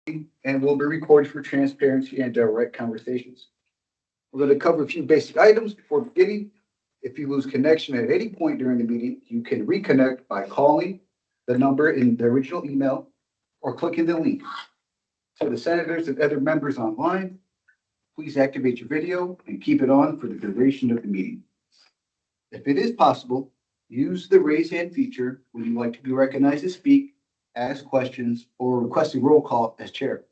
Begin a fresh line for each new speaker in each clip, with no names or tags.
and will be recorded for transparency and direct conversations. We're going to cover a few basic items before beginning. If you lose connection at any point during the meeting, you can reconnect by calling the number in the original email or clicking the link. To the senators and other members online, please activate your video and keep it on for the duration of the meeting. If it is possible, use the raise hand feature when you like to be recognized to speak, ask questions, or request a roll call as chair.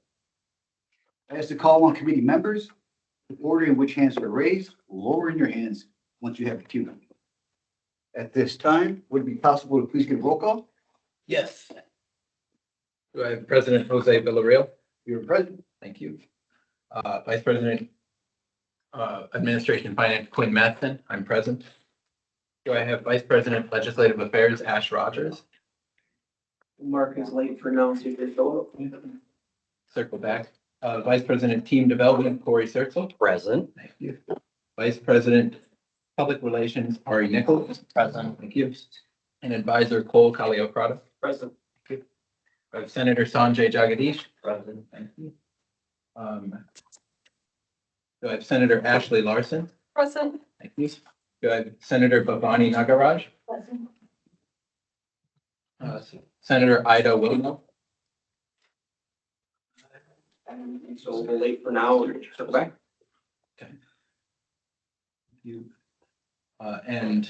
As to call on committee members, the order in which hands are raised, lowering your hands once you have a cue. At this time, would it be possible to please get a roll call?
Yes. Do I have President Jose Villarreal?
You're present.
Thank you. Vice President, Administration and Finance Quinn Matheson, I'm present. Do I have Vice President Legislative Affairs Ash Rogers?
Mark is late for now, so you can show up.
Circle back. Vice President Team Development Corey Sertzel?
Present.
Thank you. Vice President Public Relations Ari Nichols?
Present.
Thank you. And Advisor Cole Kaliokrata?
Present.
I have Senator Sanjay Jagadish?
Present.
Thank you. Do I have Senator Ashley Larson?
Present.
Thank you. Do I have Senator Bhavani Nagaraj?
Present.
Senator Ida Wilmo?
So we're late for now, we're circle back.
You. And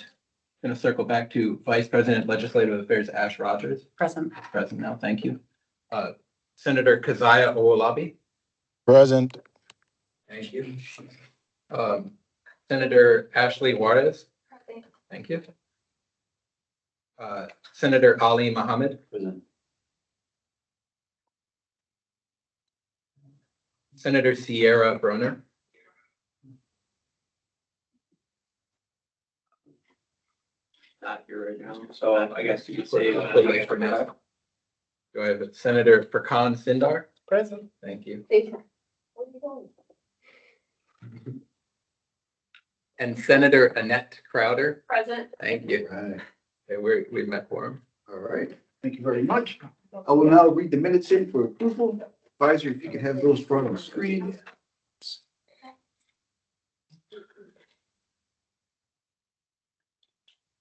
going to circle back to Vice President Legislative Affairs Ash Rogers.
Present.
Present now, thank you. Senator Keziah Owolabi.
Present.
Thank you. Senator Ashley Juarez.
Present.
Thank you. Senator Ali Mohammed.
Present.
Senator Sierra Broner.
Not here right now, so I guess you could say.
Wait for now. Do I have Senator Furkan Sindar?
Present.
Thank you.
Present.
And Senator Annette Crowder.
Present.
Thank you.
Right.
Okay, we met for him.
All right. Thank you very much. I will now read the minutes in for approval. Advisor, if you can have those brought on the screen.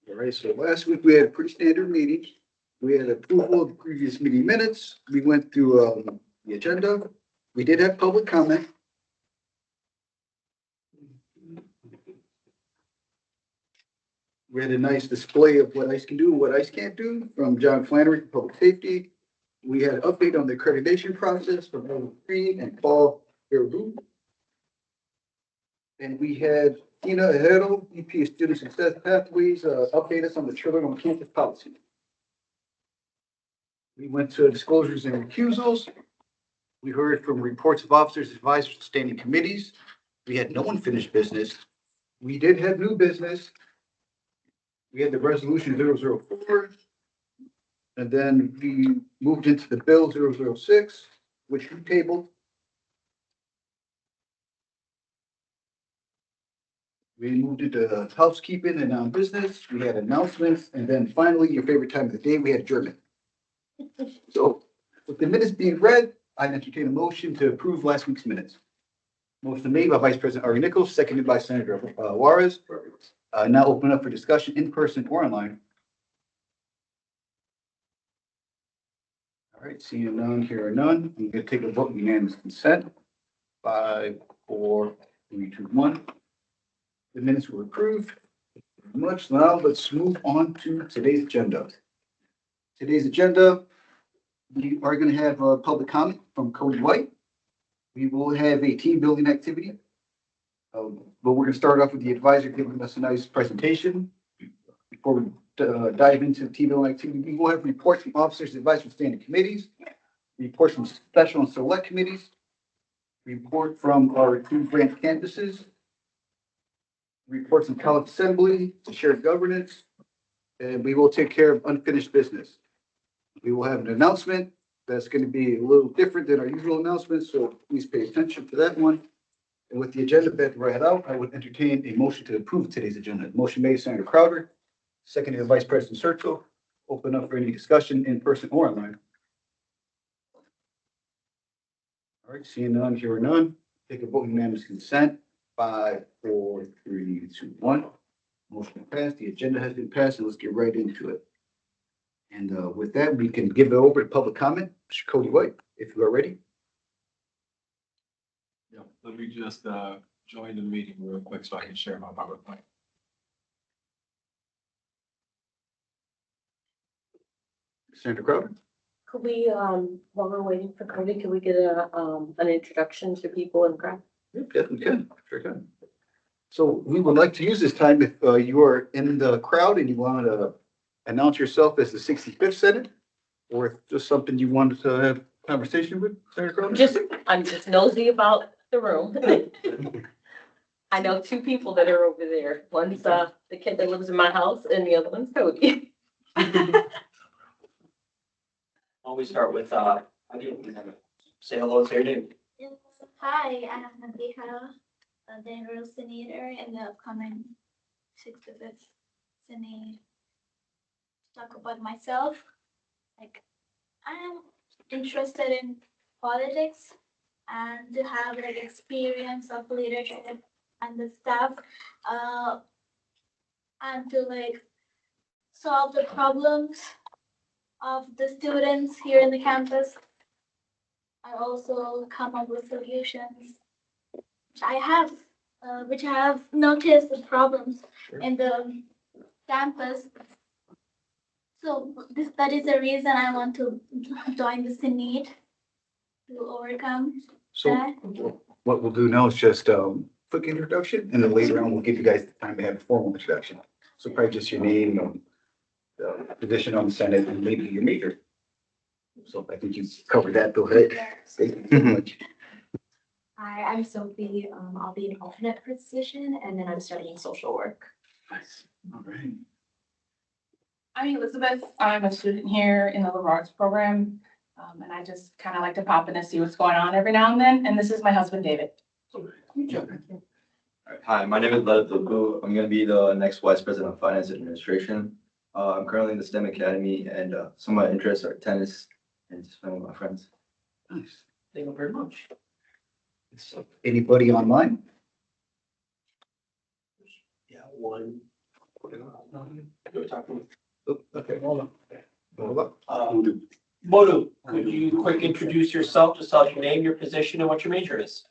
All right, so last week we had a pretty standard meeting. We had approval of the previous meeting minutes. We went through the agenda. We did have public comment. We had a nice display of what ICE can do and what ICE can't do from John Flannery, Public Safety. We had an update on the accreditation process from Evan Green and Paul Verbu. And we had Tina Herrero, VP of Student Success Pathways, update us on the children on campus policy. We went to disclosures and recusals. We heard from reports of officers, advisors, and standing committees. We had no unfinished business. We did have new business. We had the resolution 004. And then we moved into the bill 006, which we tabled. We moved into housekeeping and business. We had announcements. And then finally, your favorite time of the day, we had German. So with the minutes being read, I entertain a motion to approve last week's minutes. Motion made by Vice President Ari Nichols, seconded by Senator Juarez. Now open up for discussion in person or online. All right, seeing none, here are none. I'm going to take a vote unanimous consent. 5, 4, 3, 2, 1. The minutes were approved. Much now, let's move on to today's agenda. Today's agenda, we are going to have a public comment from Cody White. We will have a team building activity. But we're going to start off with the advisor giving us a nice presentation. Before we dive into the team building activity, we will have reports from officers, advisors, from standing committees, reports from special and select committees, report from our 2 branch campuses, reports from college assembly, shared governance, and we will take care of unfinished business. We will have an announcement that's going to be a little different than our usual announcements, so please pay attention to that one. And with the agenda that read out, I would entertain a motion to approve today's agenda. Motion made, Senator Crowder, seconded by Vice President Sertzel. Open up for any discussion in person or online. All right, seeing none, here are none. Take a vote unanimous consent. 5, 4, 3, 2, 1. Motion passed. The agenda has been passed, and let's get right into it. And with that, we can give it over to public comment. Mr. Cody White, if you are ready.
Yeah, let me just join the meeting real quick so I can share my PowerPoint.
Senator Crowder?
Could we, while we're waiting for Cody, could we get an introduction to people in the crowd?
Yes, we can. Sure can. So we would like to use this time if you are in the crowd and you want to announce yourself as the 65th Senate, or if just something you wanted to have conversation with, Senator Crowder?
I'm just nosy about the room. I know two people that are over there. One's, the kid that lives in my house and the other one's Cody.
Always start with, how do you say hello, say your name?
Yes. Hi, I'm Nabiha, the enrolled senator in the upcoming 65th Senate. Talk about myself. Like, I'm interested in politics and to have like experience of leadership and the staff, and to like solve the problems of the students here in the campus. I also come up with solutions which I have noticed the problems in the campus. So that is the reason I want to join the Senate to overcome
So
that.
what we'll do now is just quick introduction, and then later on, we'll give you guys the time to have a formal introduction. So probably just your name, position on the Senate, and maybe your major. So I think you covered that. Go ahead. Thank you so much.
Hi, I'm Sophie. I'll be an alternate position, and then I'm studying social work.
Nice. All right.
I'm Elizabeth. I'm a student here in the liberal arts program. And I just kind of like to pop in and see what's going on every now and then. And this is my husband, David.
Hi, my name is Leonard Duku. I'm going to be the next Vice President of Finance Administration. I'm currently in the STEM Academy, and some of my interests are tennis and just playing with my friends.
Nice.
Thank you very much.
So anybody online?
Yeah, one. You're talking.
Oh, okay, hold on. Hold
Modu, could you quick introduce yourself, just tell us your name, your position, and what your major is?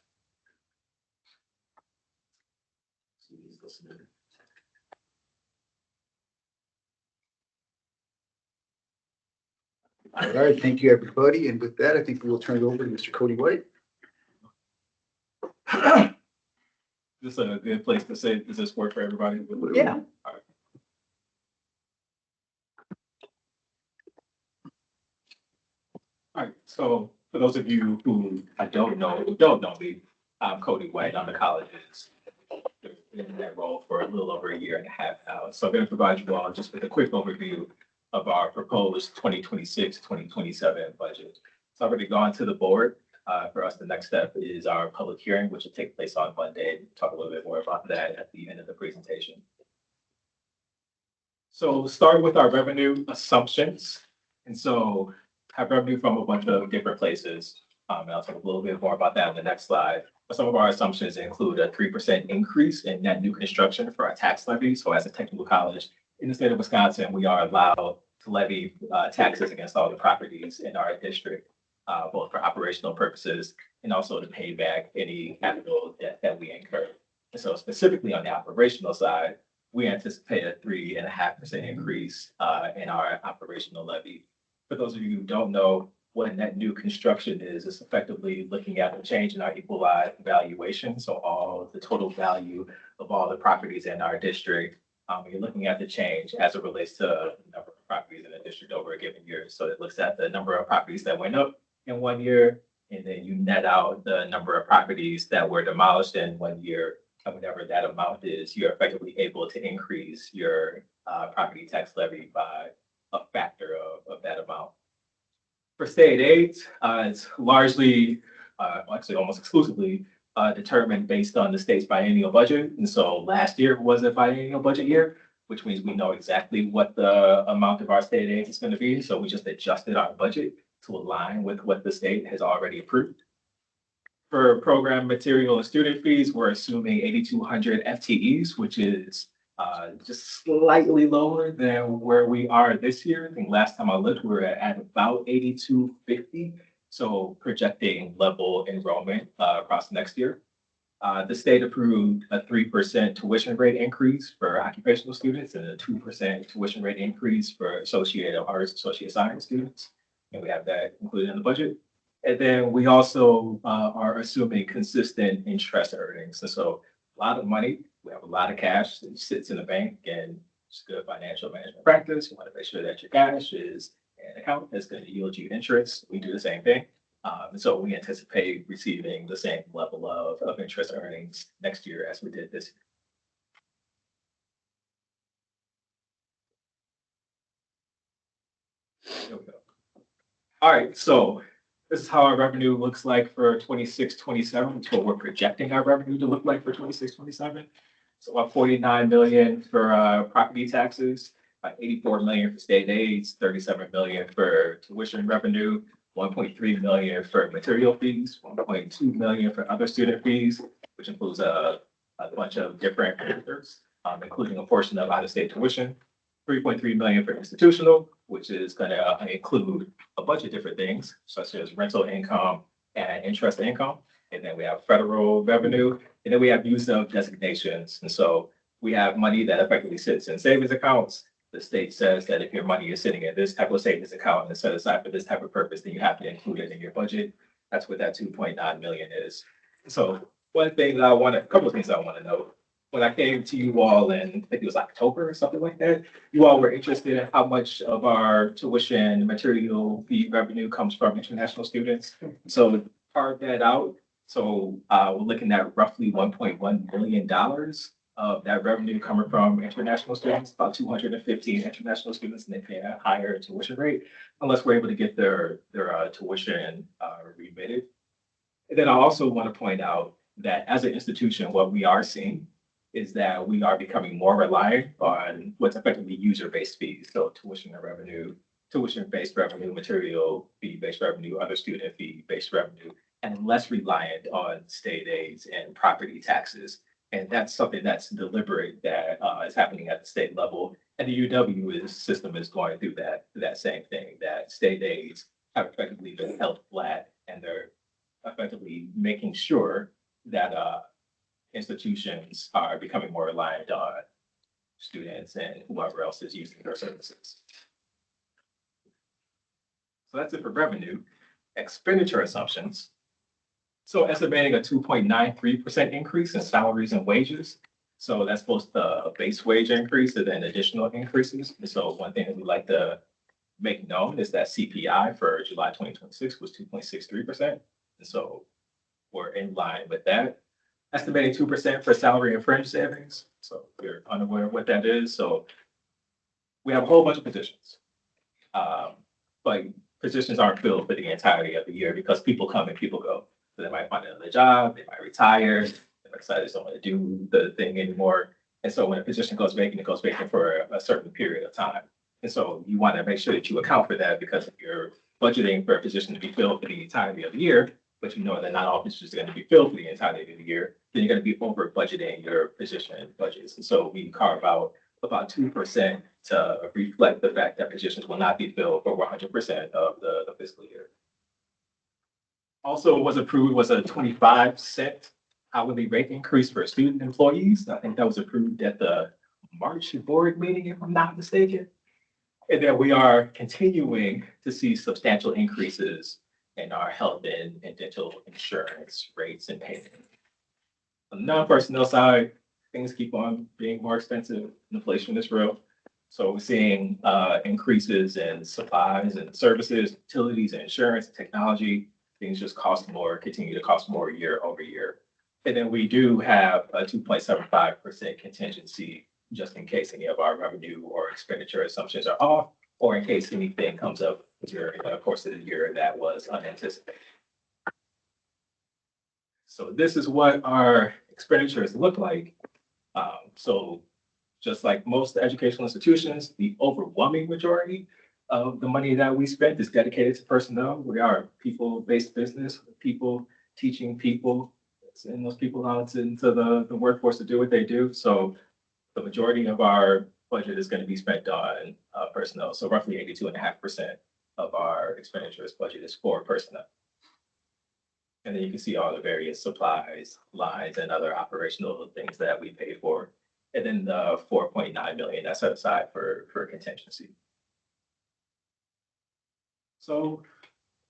All right, thank you, everybody. And with that, I think we will turn it over to Mr. Cody White.
This is a good place to say, does this work for everybody?
Yeah.
All right, so for those of you who don't know me, I'm Cody White. I'm the college's in that role for a little over a year and a half now. So I'm going to provide you all just with a quick overview of our proposed 2026-2027 budget. It's already gone to the board. For us, the next step is our public hearing, which will take place on Monday. Talk a little bit more about that at the end of the presentation. So starting with our revenue assumptions. And so have revenue from a bunch of different places. And I'll talk a little bit more about that in the next slide. But some of our assumptions include a 3% increase in net new construction for our tax levy. So as a technical college in the state of Wisconsin, we are allowed to levy taxes against all the properties in our district, both for operational purposes and also to pay back any capital debt that we incur. And so specifically on the operational side, we anticipate a 3.5% increase in our operational levy. For those of you who don't know what net new construction is, it's effectively looking at the change in our equalized valuation. So all of the total value of all the properties in our district, you're looking at the change as it relates to the number of properties in the district over a given year. So it looks at the number of properties that went up in 1 year, and then you net out the number of properties that were demolished in 1 year. And whatever that amount is, you're effectively able to increase your property tax levy by a factor of that amount. For state aids, it's largely, actually almost exclusively determined based on the state's biennial budget. And so last year was a biennial budget year, which means we know exactly what the amount of our state aid is going to be. So we just adjusted our budget to align with what the state has already approved. For program material and student fees, we're assuming 8,200 FTEs, which is just slightly lower than where we are this year. I think last time I looked, we were at about 8,250. So projecting level enrollment across next year. The state approved a 3% tuition rate increase for occupational students and a 2% tuition rate increase for associate arts, associate science students. And we have that included in the budget. And then we also are assuming consistent interest earnings. And so a lot of money, we have a lot of cash that sits in the bank, and it's good financial management practice. You want to make sure that your cash is in an account that's going to yield you interest. We do the same thing. And so we anticipate receiving the same level of interest earnings next year as we did this year. There we go. All right, so this is how our revenue looks like for 26-27. It's what we're projecting our revenue to look like for 26-27. So about 49 million for property taxes, about 84 million for state aids, 37 million for tuition revenue, 1.3 million for material fees, 1.2 million for other student fees, which includes a bunch of different factors, including a portion of out-of-state tuition, 3.3 million for institutional, which is going to include a bunch of different things, such as rental income and interest income. And then we have federal revenue, and then we have use of designations. And so we have money that effectively sits in savings accounts. The state says that if your money is sitting in this type of savings account and set aside for this type of purpose, then you have to include it in your budget. That's what that 2.9 million is. So a couple of things I want to note. When I came to you all in, I think it was October or something like that, you all were interested in how much of our tuition material fee revenue comes from international students. So carve that out. So we're looking at roughly $1.1 million of that revenue coming from international students, about 215 international students, and they pay a higher tuition rate unless we're able to get their tuition remitted. And then I also want to point out that as an institution, what we are seeing is that we are becoming more reliant on what's effectively user-based fees. So tuition-based revenue, material fee-based revenue, other student fee-based revenue, and less reliant on state aids and property taxes. And that's something that's deliberate that is happening at the state level. And the UW system is going through that same thing, that state aids have effectively been held flat, and they're effectively making sure that institutions are becoming more reliant on students and whoever else is using their services. So that's it for revenue. Expenditure assumptions. So estimating a 2.93% increase in salaries and wages. So that's both the base wage increase and then additional increases. And so one thing that we like to make known is that CPI for July 2026 was 2.63%. And so we're in line with that. Estimating 2% for salary and fringe savings. So if you're unaware of what that is, so we have a whole bunch of positions. But positions aren't filled for the entirety of the year because people come and people go. So they might find another job, they might retire, they might decide they don't want to do the thing anymore. And so when a position goes vacant, it goes vacant for a certain period of time. And so you want to make sure that you account for that, because if you're budgeting for a position to be filled for the entirety of the year, but you know that not all positions are going to be filled for the entirety of the year, then you're going to be over budgeting your position budgets. And so we carve out about 2% to reflect the fact that positions will not be filled for 100% of the fiscal year. Also was approved was a 25-cent hourly rate increase for student employees. I think that was approved at the March board meeting, if I'm not mistaken. And then we are continuing to see substantial increases in our health and dental insurance rates and payments. On the non-personnel side, things keep on being more expensive. Inflation is real. So we're seeing increases in supplies and services, utilities and insurance and technology. Things just cost more, continue to cost more year over year. And then we do have a 2.75% contingency just in case any of our revenue or expenditure assumptions are off, or in case anything comes up during the course of the year that was unanticipated. So this is what our expenditures look like. So just like most educational institutions, the overwhelming majority of the money that we spent is dedicated to personnel. We are a people-based business. People teaching people, and those people out into the workforce to do what they do. So the majority of our budget is going to be spent on personnel. So roughly 82.5% of our expenditures budget is for personnel. And then you can see all the various supplies, lines, and other operational things that we pay for. And then the 4.9 million that's set aside for contingency. So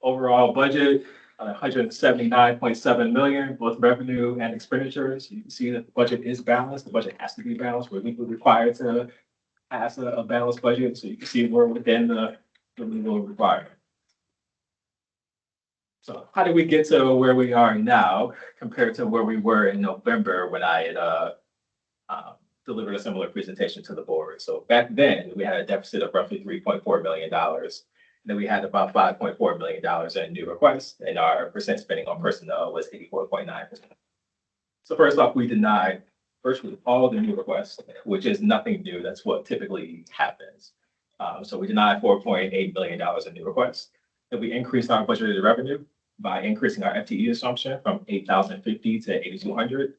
overall budget, 179.7 million, both revenue and expenditures. You can see that the budget is balanced. The budget has to be balanced. We're legally required to pass a balanced budget. So you can see we're within the legal requirement. So how did we get to where we are now compared to where we were in November when I had delivered a similar presentation to the board? So back then, we had a deficit of roughly $3.4 million. Then we had about $5.4 million in new requests, and our percent spending on personnel was 84.9%. So first off, we denied virtually all the new requests, which is nothing new. That's what typically happens. So we denied $4.8 million in new requests. Then we increased our budgeted revenue by increasing our FTE assumption from 8,050 to 8,200.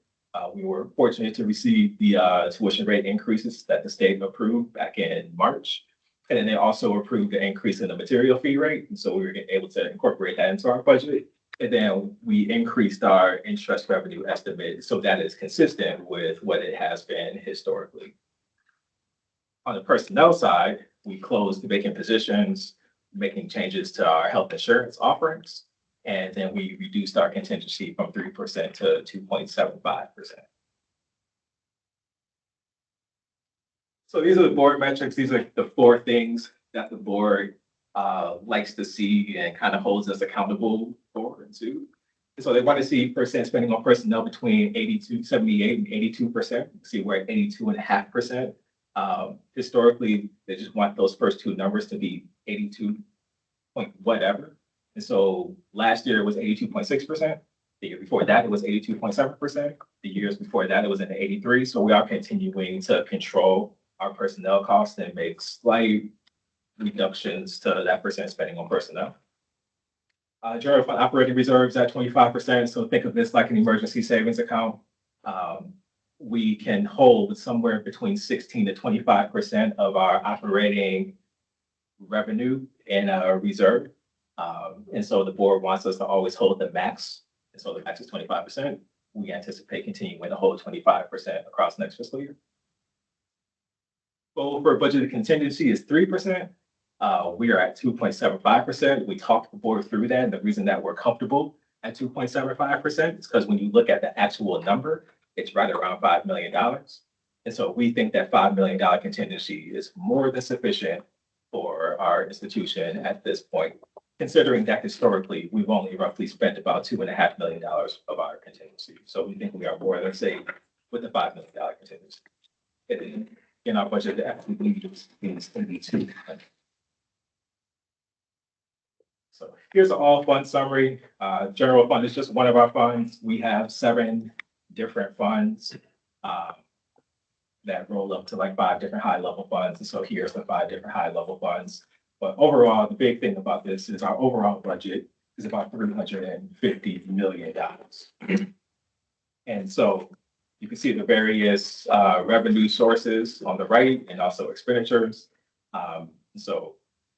We were fortunate to receive the tuition rate increases that the state approved back in March. And then they also approved the increase in the material fee rate. And so we were able to incorporate that into our budget. And then we increased our interest revenue estimate so that is consistent with what it has been historically. On the personnel side, we closed the vacant positions, making changes to our health insurance offerings. And then we reduced our contingency from 3% to 2.75%. So these are the board metrics. These are the 4 things that the board likes to see and kind of holds us accountable for and to. And so they want to see percent spending on personnel between 78 and 82%. See, we're at 82.5%. Historically, they just want those first 2 numbers to be 82 point whatever. And so last year it was 82.6%. The year before that, it was 82.7%. The years before that, it was in the 83. So we are continuing to control our personnel costs and make slight reductions to that percent spending on personnel. General fund operating reserves at 25%. So think of this like an emergency savings account. We can hold somewhere between 16 to 25% of our operating revenue in a reserve. And so the board wants us to always hold the max. And so the max is 25%. We anticipate continuing to hold 25% across next fiscal year. Goal for budgeted contingency is 3%. We are at 2.75%. We talked the board through that. And the reason that we're comfortable at 2.75% is because when you look at the actual number, it's right around $5 million. And so we think that $5 million contingency is more than sufficient for our institution at this point, considering that historically, we've only roughly spent about $2.5 million of our contingency. So we think we are more than safe with the $5 million contingency. And then in our budget, the actually is 82. So here's an all fund summary. General fund is just one of our funds. We have 7 different funds that roll up to like 5 different high level funds. And so here's the 5 different high level funds. But overall, the big thing about this is our overall budget is about $350 million. And so you can see the various revenue sources on the right and also expenditures. So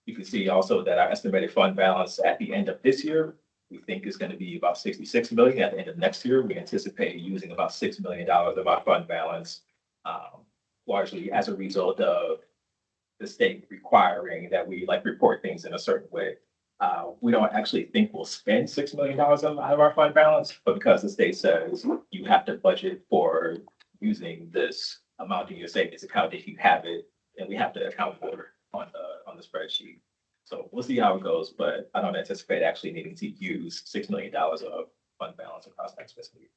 you can see also that our estimated fund balance at the end of this year, we think is going to be about $66 million. At the end of next year, we anticipate using about $6 million of our fund balance, largely as a result of the state requiring that we like report things in a certain way. We don't actually think we'll spend $6 million out of our fund balance, but because the state says you have to budget for using this amount in your savings account if you have it, and we have to account for it on the spreadsheet. So we'll see how it goes, but I don't anticipate actually needing to use $6 million of fund balance across next fiscal year.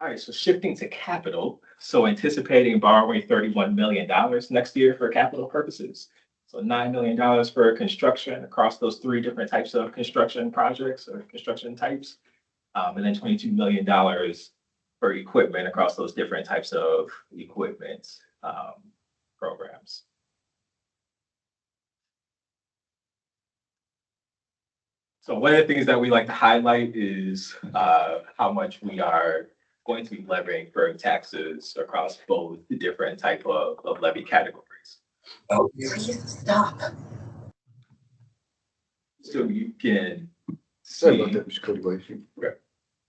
All right, so shifting to capital. So anticipating borrowing $31 million next year for capital purposes. So $9 million for construction across those 3 different types of construction projects or construction types. And then $22 million for equipment across those different types of equipment programs. So one of the things that we like to highlight is how much we are going to be levying for taxes across both the different type of levy categories.
Stop.
So you can
Sorry about
see,
that, Mr. Cody White.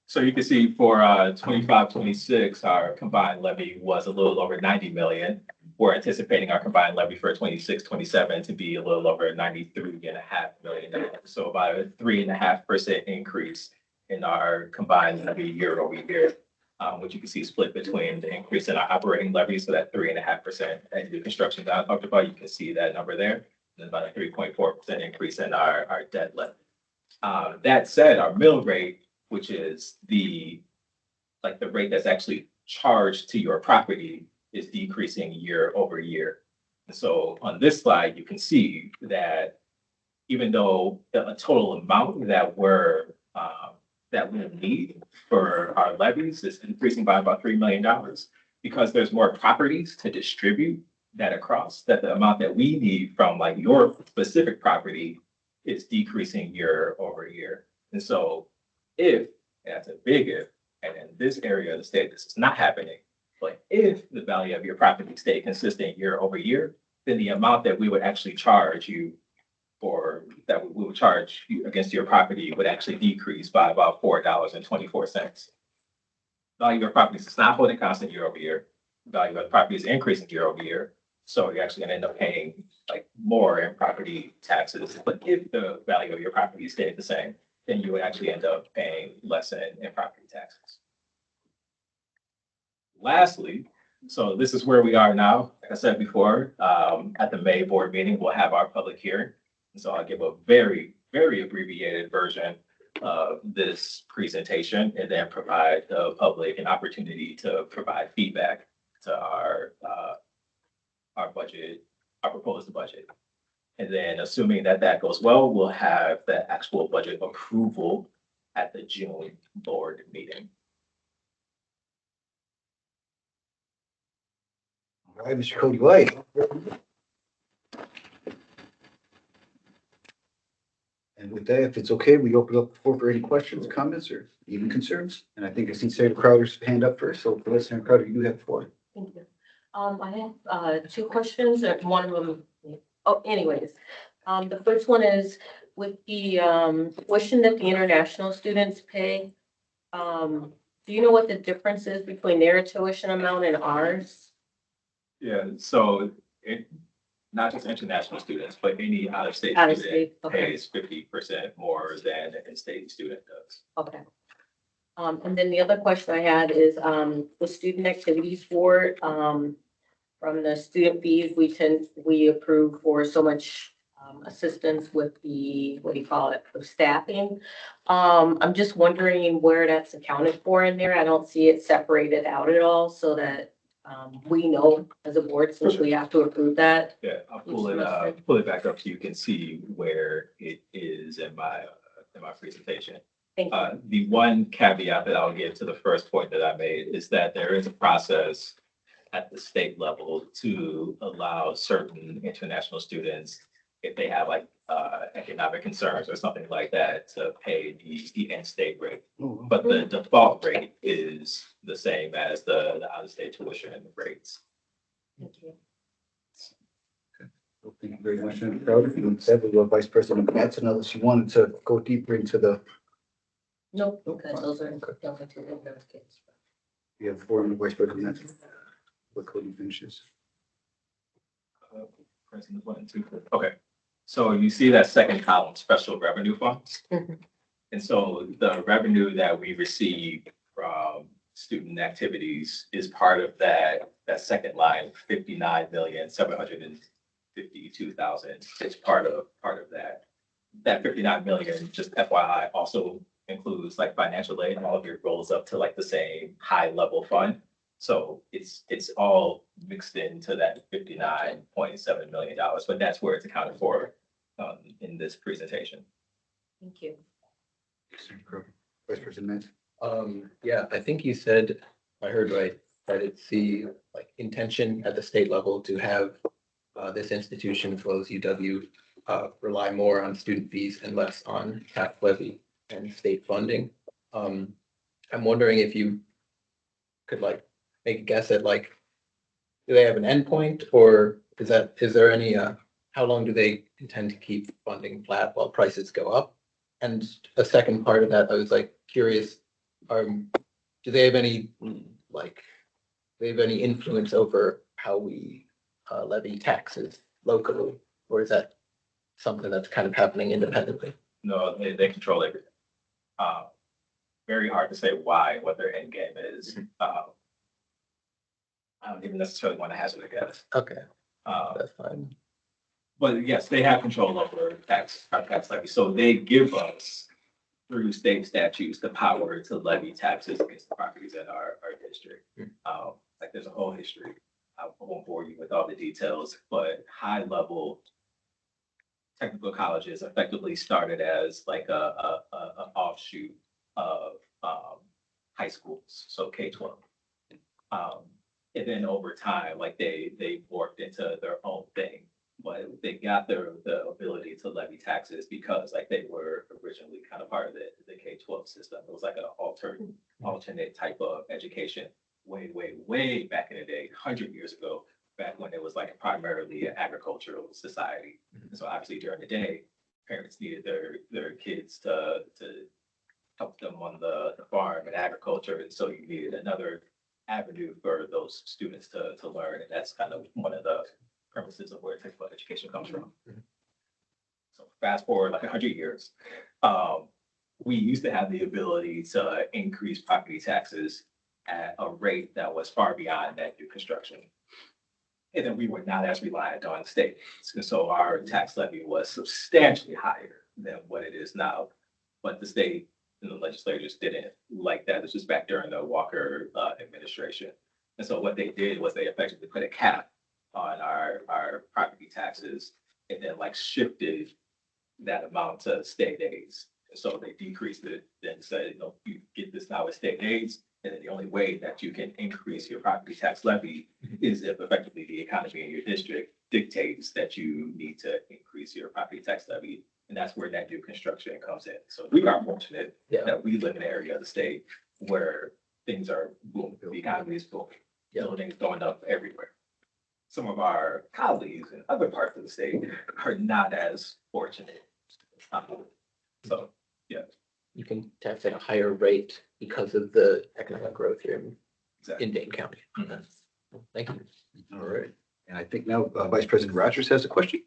so you can see for 25-26, our combined levy was a little over 90 million. We're anticipating our combined levy for 26-27 to be a little over 93.5 million. So about a 3.5% increase in our combined levy year over year, which you can see split between the increase in our operating levy, so that 3.5%, and the construction that I talked about, you can see that number there. There's about a 3.4% increase in our debt levy. That said, our mill rate, which is the rate that's actually charged to your property, is decreasing year over year. And so on this slide, you can see that even though the total amount that we need for our levies is increasing by about $3 million, because there's more properties to distribute that across, that the amount that we need from like your specific property is decreasing year over year. And so if, and that's a big if, and in this area of the state, this is not happening, but if the value of your property stay consistent year over year, then the amount that we would actually charge you for, that we would charge you against your property would actually decrease by about $4.24. Value of your property is not holding constant year over year. Value of the property is increasing year over year. So you're actually gonna end up paying like more in property taxes. But if the value of your property stayed the same, then you would actually end up paying less in property taxes. Lastly, so this is where we are now. Like I said before, at the May board meeting, we'll have our public hearing. And so I'll give a very, very abbreviated version of this presentation and then provide the public an opportunity to provide feedback to our budget, our proposed budget. And then assuming that that goes well, we'll have the actual budget approval at the June board meeting.
All right, Mr. Cody White. And with that, if it's okay, we open up the floor for any questions, comments, or even concerns. And I think I see Senator Crowder's hand up first. So Senator Crowder, you have the floor.
Thank you. I have two questions, and one of them, anyways. The first one is with the tuition that the international students pay. Do you know what the difference is between their tuition amount and ours?
Yeah, so not just international students, but any out-of-state
Out of
student
state, okay.
pays 50% more than an in-state student does.
Okay. And then the other question I had is, the student activities board, from the student fees, we approve for so much, assistance with the, what do you call it, the staffing. I'm just wondering where that's accounted for in there. I don't see it separated out at all so that, we know as a board, since we have to approve that.
Yeah, I'll pull it back up so you can see where it is in my presentation.
Thank you.
The one caveat that I'll give to the first point that I made is that there is a process at the state level to allow certain international students, if they have like economic concerns or something like that, to pay the in-state rate. But the default rate is the same as the out-of-state tuition rates.
Thank you.
Well, thank you very much, Senator Crowder. You said we have Vice President Mattson, unless you wanted to go deeper into the,
Nope, because those are the only two of those kids.
you have the floor, Vice President Mattson. What Cody finishes.
President 1 and 2. Okay, so you see that second column, special revenue funds.
Mhm.
And so the revenue that we receive from student activities is part of that second line, 59,752,000. It's part of that. That 59 million, just FYI, also includes like financial aid, and all of your rolls up to like the same high level fund. So it's all mixed into that $59.7 million, but that's where it's accounted for in this presentation.
Thank you.
Senator Crowder. Vice President Mattson.
Yeah, I think you said, I heard right, that it's the like intention at the state level to have this institution, as well as UW, rely more on student fees and less on tax levy and state funding. I'm wondering if you could like make a guess at like, do they have an endpoint or is there any, how long do they intend to keep funding flat while prices go up? And a second part of that, I was like curious, do they have any like, they have any influence over how we levy taxes locally? Or is that something that's kind of happening independently?
No, they control everything. Very hard to say why, what their end game is. I don't even necessarily want to hazard a guess.
Okay,
Uh,
that's fine.
But yes, they have control over our tax levy. So they give us, through state statutes, the power to levy taxes against the properties in our district. Like there's a whole history. I won't bore you with all the details, but high level technical colleges effectively started as like a offshoot of high schools, so K-12. And then over time, like they morphed into their own thing, but they got the ability to levy taxes because like they were originally kind of part of the K-12 system. It was like an alternate type of education way back in the day, 100 years ago, back when it was like primarily an agricultural society. And so obviously during the day, parents needed their kids to help them on the farm and agriculture. And so you needed another avenue for those students to learn. And that's kind of one of the premises of where technical education comes from. So fast forward like 100 years, we used to have the ability to increase property taxes at a rate that was far beyond net new construction. And then we were not as reliant on state. And so our tax levy was substantially higher than what it is now. But the state and the legislators didn't like that. This was back during the Walker administration. And so what they did was they effectively put a cap on our property taxes and then like shifted that amount to state aids. And so they decreased it, then said, you get this now as state aids. And then the only way that you can increase your property tax levy is if effectively the economy in your district dictates that you need to increase your property tax levy. And that's where net new construction comes in. So we are fortunate that we live in an area of the state where things are booming, the economy is booming, buildings going up everywhere. Some of our colleagues in other parts of the state are not as fortunate. So, yeah.
You can tax at a higher rate because of the economic growth here
Exactly.
in Dane County.
Mhm.
Thank you.
All right. And I think now Vice President Rogers has a question.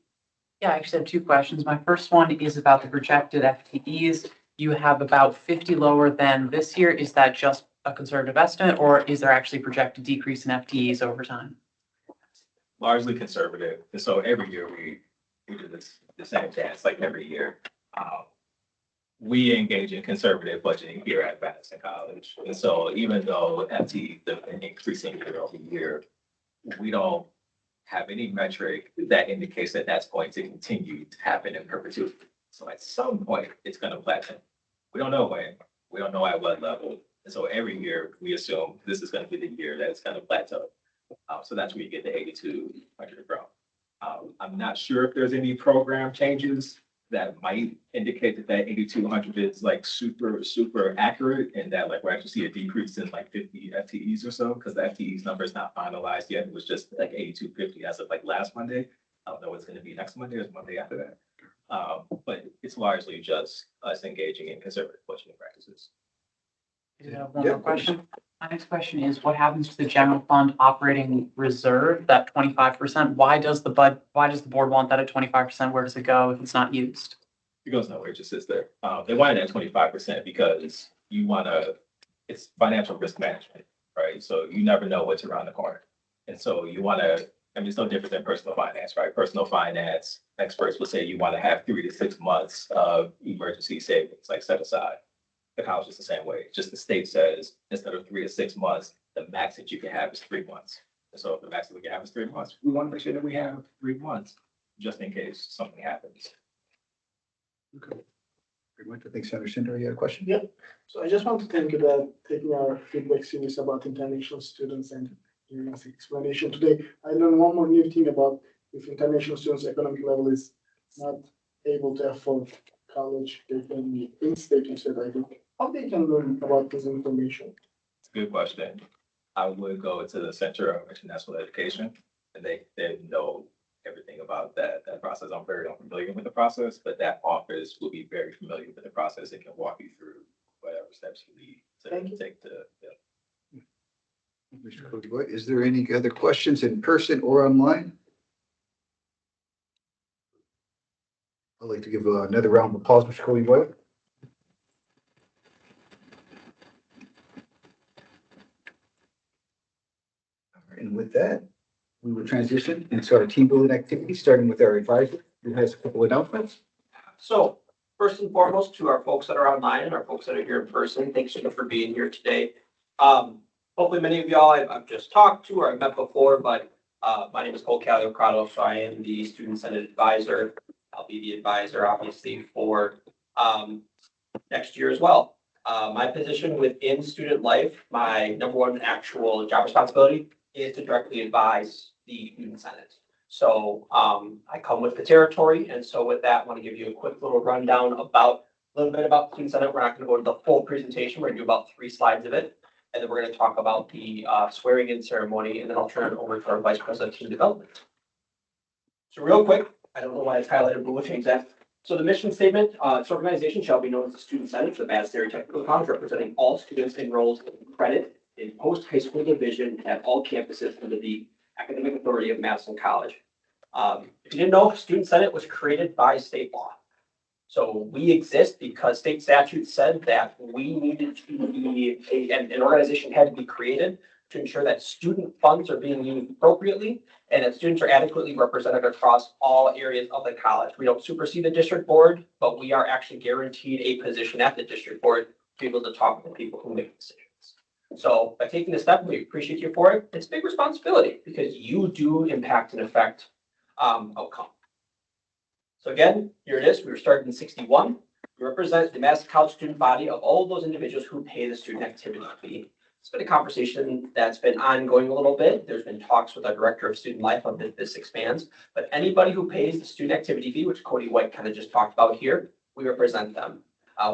Yeah, I actually have two questions. My first one is about the projected FTEs. You have about 50 lower than this year. Is that just a conservative estimate or is there actually projected decrease in FTEs over time?
Largely conservative. And so every year we do the same dance, like every year. We engage in conservative budgeting here at Madison College. And so even though FTEs have been increasing year over year, we don't have any metric that indicates that that's going to continue to happen in perpetuity. So at some point, it's going to plateau. We don't know when, we don't know at what level. And so every year we assume this is going to be the year that it's going to plateau. So that's where you get the 8,200 from. I'm not sure if there's any program changes that might indicate that 8,200 is like super accurate and that like we're actually see a decrease in like 50 FTEs or so because the FTEs number is not finalized yet. It was just like 8,250 as of like last Monday. I don't know what's going to be next Monday or Monday after that. But it's largely just us engaging in conservative budgeting practices.
I have one more question. My next question is what happens to the general fund operating reserve, that 25%? Why does the board want that at 25%? Where does it go if it's not used?
It goes nowhere, it just sits there. They want it at 25% because it's financial risk management, right? So you never know what's around the corner. And so you want to, it's no different than personal finance, right? Personal finance experts will say you want to have 3 to 6 months of emergency savings, like set aside. The college is the same way. Just the state says instead of 3 to 6 months, the max that you can have is 3 months. And so if the max that we can have is 3 months, we want to make sure that we have 3 months just in case something happens.
Okay. Very much. I think Senator Sindor, you had a question?
Yep. So I just want to thank you for taking our feedback serious about international students and giving us explanation today. I learned one more new thing about if international students' economic level is not able to afford college, they can, in-state, you said, I think, how they can learn about this information?
It's a good question. I would go to the Center of International Education, and they know everything about that process. I'm very unfamiliar with the process, but that office will be very familiar with the process and can walk you through whatever steps you need
Thank
to
you.
take to.
Mr. Cody White, is there any other questions in person or online? I'd like to give another round of applause, Mr. Cody White. All right, and with that, we will transition into our team building activities, starting with our advisor, who has a couple of announcements.
So first and foremost, to our folks that are online and our folks that are here in person, thanks again for being here today. Hopefully many of y'all I've just talked to or I've met before, but my name is Cole Caliocrado, so I am the Student Senate Advisor. I'll be the advisor, obviously, for next year as well. My position within student life, my number one actual job responsibility is to directly advise the Student Senate. So I come with the territory, and so with that, I want to give you a quick little rundown about a little bit about the Student Senate. We're not going to go to the full presentation. We're going to do about 3 slides of it, and then we're going to talk about the swearing-in ceremony, and then I'll turn it over to our Vice President of Team Development. So real quick, I don't know why it's highlighted, but we'll change that. So the mission statement, this organization shall be known as the Student Senate, the Bad Stereotypical College, representing all students enrolled in credit in post-high school division at all campuses under the academic authority of Madison College. If you didn't know, Student Senate was created by state law. So we exist because state statute said that we needed to be, an organization had to be created to ensure that student funds are being used appropriately and that students are adequately represented across all areas of the college. We don't supersede the district board, but we are actually guaranteed a position at the district board to be able to talk with the people who make decisions. So by taking this step, we appreciate you for it. It's a big responsibility because you do impact and affect outcome. So again, here it is. We were started in 61. We represent the Madison College student body of all of those individuals who pay the student activity fee. It's been a conversation that's been ongoing a little bit. There's been talks with our director of student life on this expands, but anybody who pays the student activity fee, which Cody White kind of just talked about here, we represent them.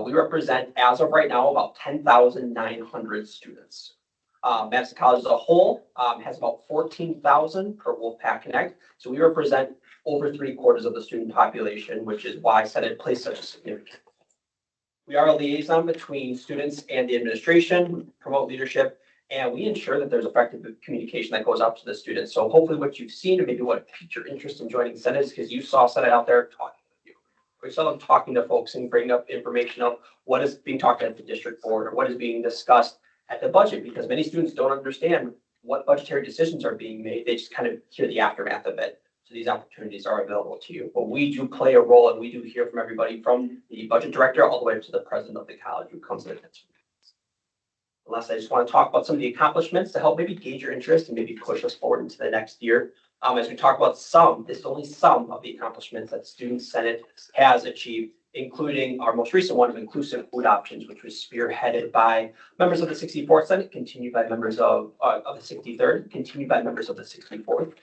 We represent, as of right now, about 10,900 students. Madison College as a whole has about 14,000 per Wolfpack Connect. So we represent over 3/4 of the student population, which is why Senate plays such a significant role. We are a liaison between students and the administration, promote leadership, and we ensure that there's effective communication that goes out to the students. So hopefully what you've seen and maybe what piqued your interest in joining Senate is because you saw Senate out there talking with you. We saw them talking to folks and bringing up information of what is being talked at the district board or what is being discussed at the budget, because many students don't understand what budgetary decisions are being made. They just kind of hear the aftermath of it. So these opportunities are available to you, but we do play a role and we do hear from everybody from the budget director all the way to the president of the college who comes in. Unless I just want to talk about some of the accomplishments to help maybe gauge your interest and maybe push us forward into the next year. As we talk about this is only some of the accomplishments that Student Senate has achieved, including our most recent one of inclusive food options, which was spearheaded by members of the 64th Senate, continued by members of the 63rd, continued by members of the 64th.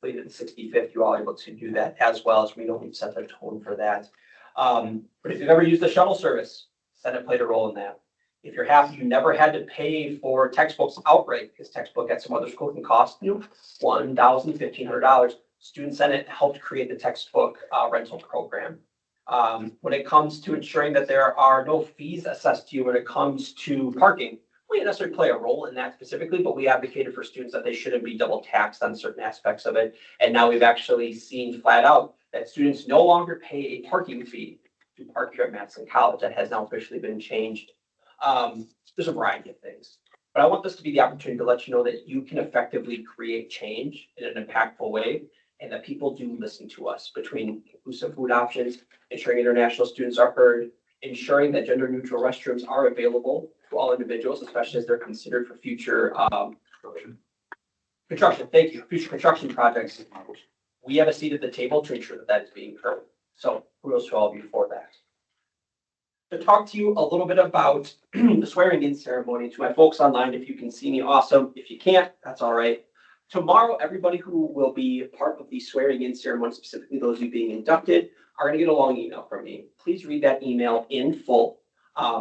The 65th, you all are able to do that as well, as we know we've set the tone for that. But if you've ever used the shuttle service, Senate played a role in that. If you're happy you never had to pay for textbooks outright, because textbook at some other school can cost you $1,000, $1,500, Student Senate helped create the textbook rental program. When it comes to ensuring that there are no fees assessed to you when it comes to parking, we didn't necessarily play a role in that specifically, but we advocated for students that they shouldn't be double taxed on certain aspects of it. And now we've actually seen flat out that students no longer pay a parking fee to park here at Madison College. That has now officially been changed. There's a variety of things, but I want this to be the opportunity to let you know that you can effectively create change in an impactful way and that people do listen to us between inclusive food options, ensuring international students are heard, ensuring that gender neutral restrooms are available to all individuals, especially as they're considered for future construction. Thank you. Future construction projects. We have a seat at the table to ensure that that is being heard. So kudos to all of you for that. To talk to you a little bit about the swearing in ceremony, to my folks online, if you can see me, awesome. If you can't, that's all right. Tomorrow, everybody who will be part of the swearing in ceremony, specifically those of you being inducted, are gonna get a long email from me. Please read that email in full,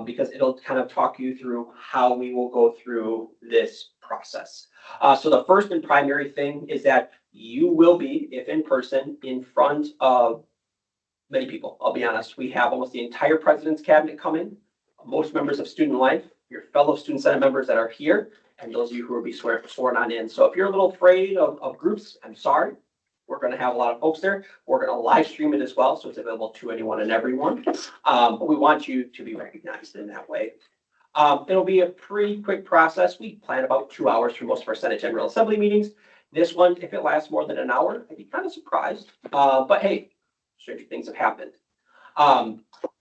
because it'll kind of talk you through how we will go through this process. So the first and primary thing is that you will be, if in person, in front of many people. I'll be honest, we have almost the entire president's cabinet coming, most members of Student Life, your fellow Student Senate members that are here, and those of you who will be sworn on in. So if you're a little afraid of groups, I'm sorry. We're going to have a lot of folks there. We're going to live stream it as well, so it's available to anyone and everyone. But we want you to be recognized in that way. It'll be a pretty quick process. We plan about 2 hours for most of our Senate General Assembly meetings. This one, if it lasts more than an hour, I'd be kind of surprised. But hey, stranger things have happened.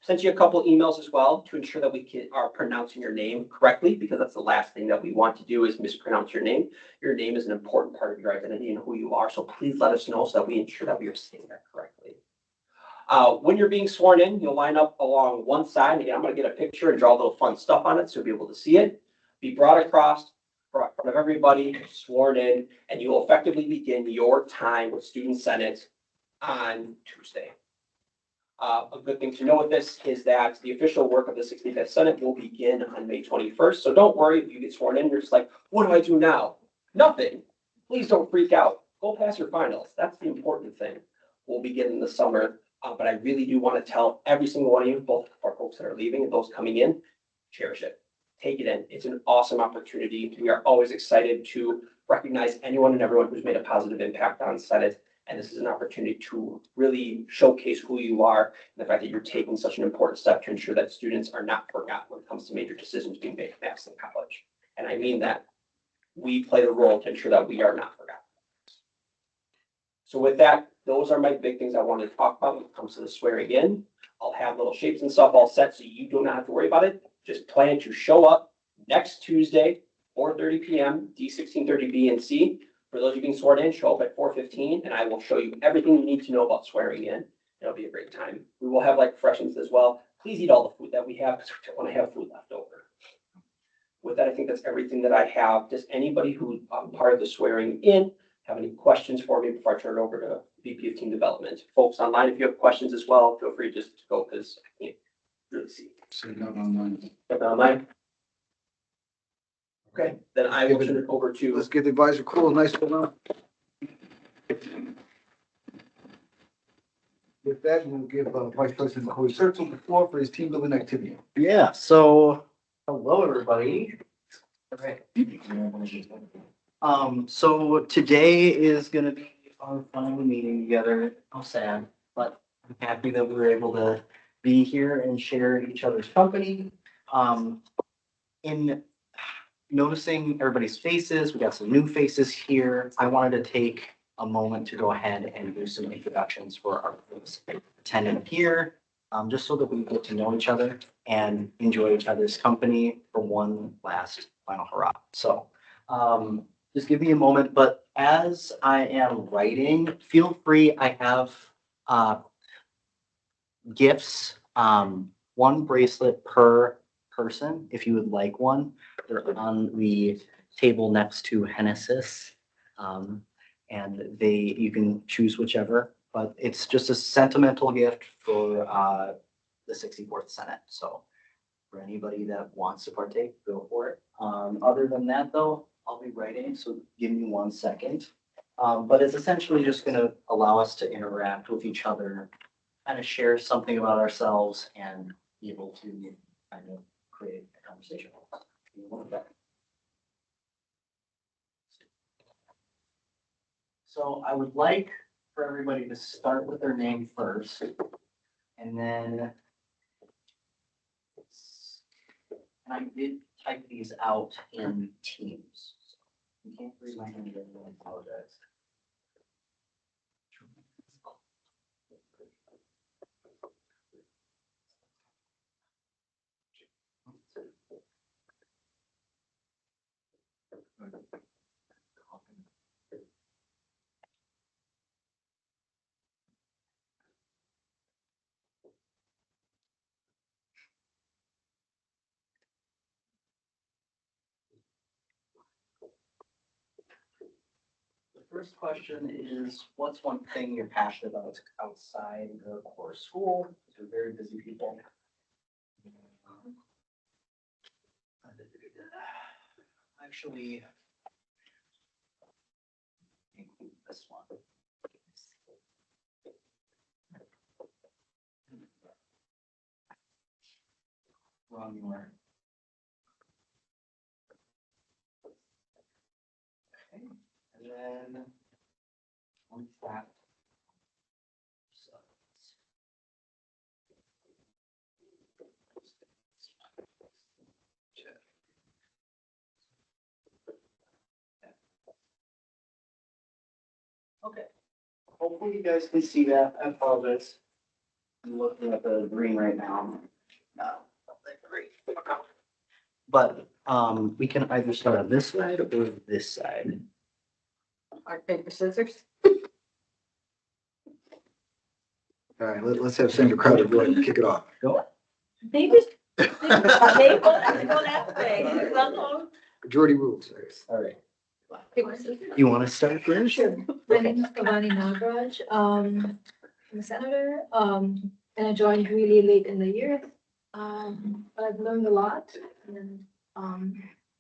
Sent you a couple emails as well to ensure that we are pronouncing your name correctly, because that's the last thing that we want to do is mispronounce your name. Your name is an important part of your identity and who you are. So please let us know so that we ensure that we are saying that correctly. When you're being sworn in, you'll line up along one side. Again, I'm going to get a picture and draw a little fun stuff on it so you'll be able to see it. Be brought across in front of everybody, sworn in, and you will effectively begin your time with Student Senate on Tuesday. A good thing to know with this is that the official work of the 65th Senate will begin on May 21st. So don't worry if you get sworn in, you're just like, what do I do now? Nothing. Please don't freak out. Go pass your finals. That's the important thing. We'll begin in the summer. But I really do want to tell every single one of you, both our folks that are leaving and those coming in, cherish it. Take it in. It's an awesome opportunity. We are always excited to recognize anyone and everyone who's made a positive impact on Senate. And this is an opportunity to really showcase who you are and the fact that you're taking such an important step to ensure that students are not forgotten when it comes to major decisions being made at Madison College. And I mean that. We play the role to ensure that we are not forgotten. So with that, those are my big things I wanted to talk about when it comes to the swearing in. I'll have little shapes and stuff all set so you do not have to worry about it. Just plan to show up next Tuesday, 4:30 p.m., D1630B and C. For those of you being sworn in, show up at 4:15 and I will show you everything you need to know about swearing in. It'll be a great time. We will have like refreshments as well. Please eat all the food that we have because we don't want to have food left over. With that, I think that's everything that I have. Does anybody who part of the swearing in have any questions for me before I turn it over to VP of Team Development? Folks online, if you have questions as well, feel free just to go because I can't really see.
So not online.
Nothing online? Okay, then I will turn it over to.
Let's give the advisor cool, nice one now. With that, we'll give Vice President Corey Sertzel the floor for his team building activity.
Yeah, so hello, everybody. All right. So today is gonna be our final meeting together. I'm sad, but I'm happy that we were able to be here and share each other's company. In noticing everybody's faces, we got some new faces here. I wanted to take a moment to go ahead and do some introductions for our folks attending here, just so that we get to know each other and enjoy each other's company for one last final hurrah. So just give me a moment, but as I am writing, feel free, I have gifts, one bracelet per person, if you would like one. They're on the table next to Hennessy's. And you can choose whichever, but it's just a sentimental gift for the 64th Senate. So for anybody that wants to partake, go for it. Other than that, though, I'll be writing, so give me 1 second. But it's essentially just going to allow us to interact with each other, kind of share something about ourselves, and be able to kind of create a conversation. So I would like for everybody to start with their name first, and then and I did type these out in Teams. So you can't read my handwriting, I apologize. first question is, what's one thing you're passionate about outside the core school? You're very busy people. Actually, include this one. Wrong your. Okay, and then one flat. Okay, hopefully you guys can see that. I apologize. I'm looking at the green right now. No, not that great. But we can either start on this side or this side.
Rock, paper, scissors.
All right, let's have Senator Crowder go ahead and kick it off.
Go.
They just, they go that way. That's all.
Majority rules.
All right.
Paper, scissors.
You want to start first?
My name is Kavani Nagraj. I'm a senator, and I joined really late in the year. But I've learned a lot and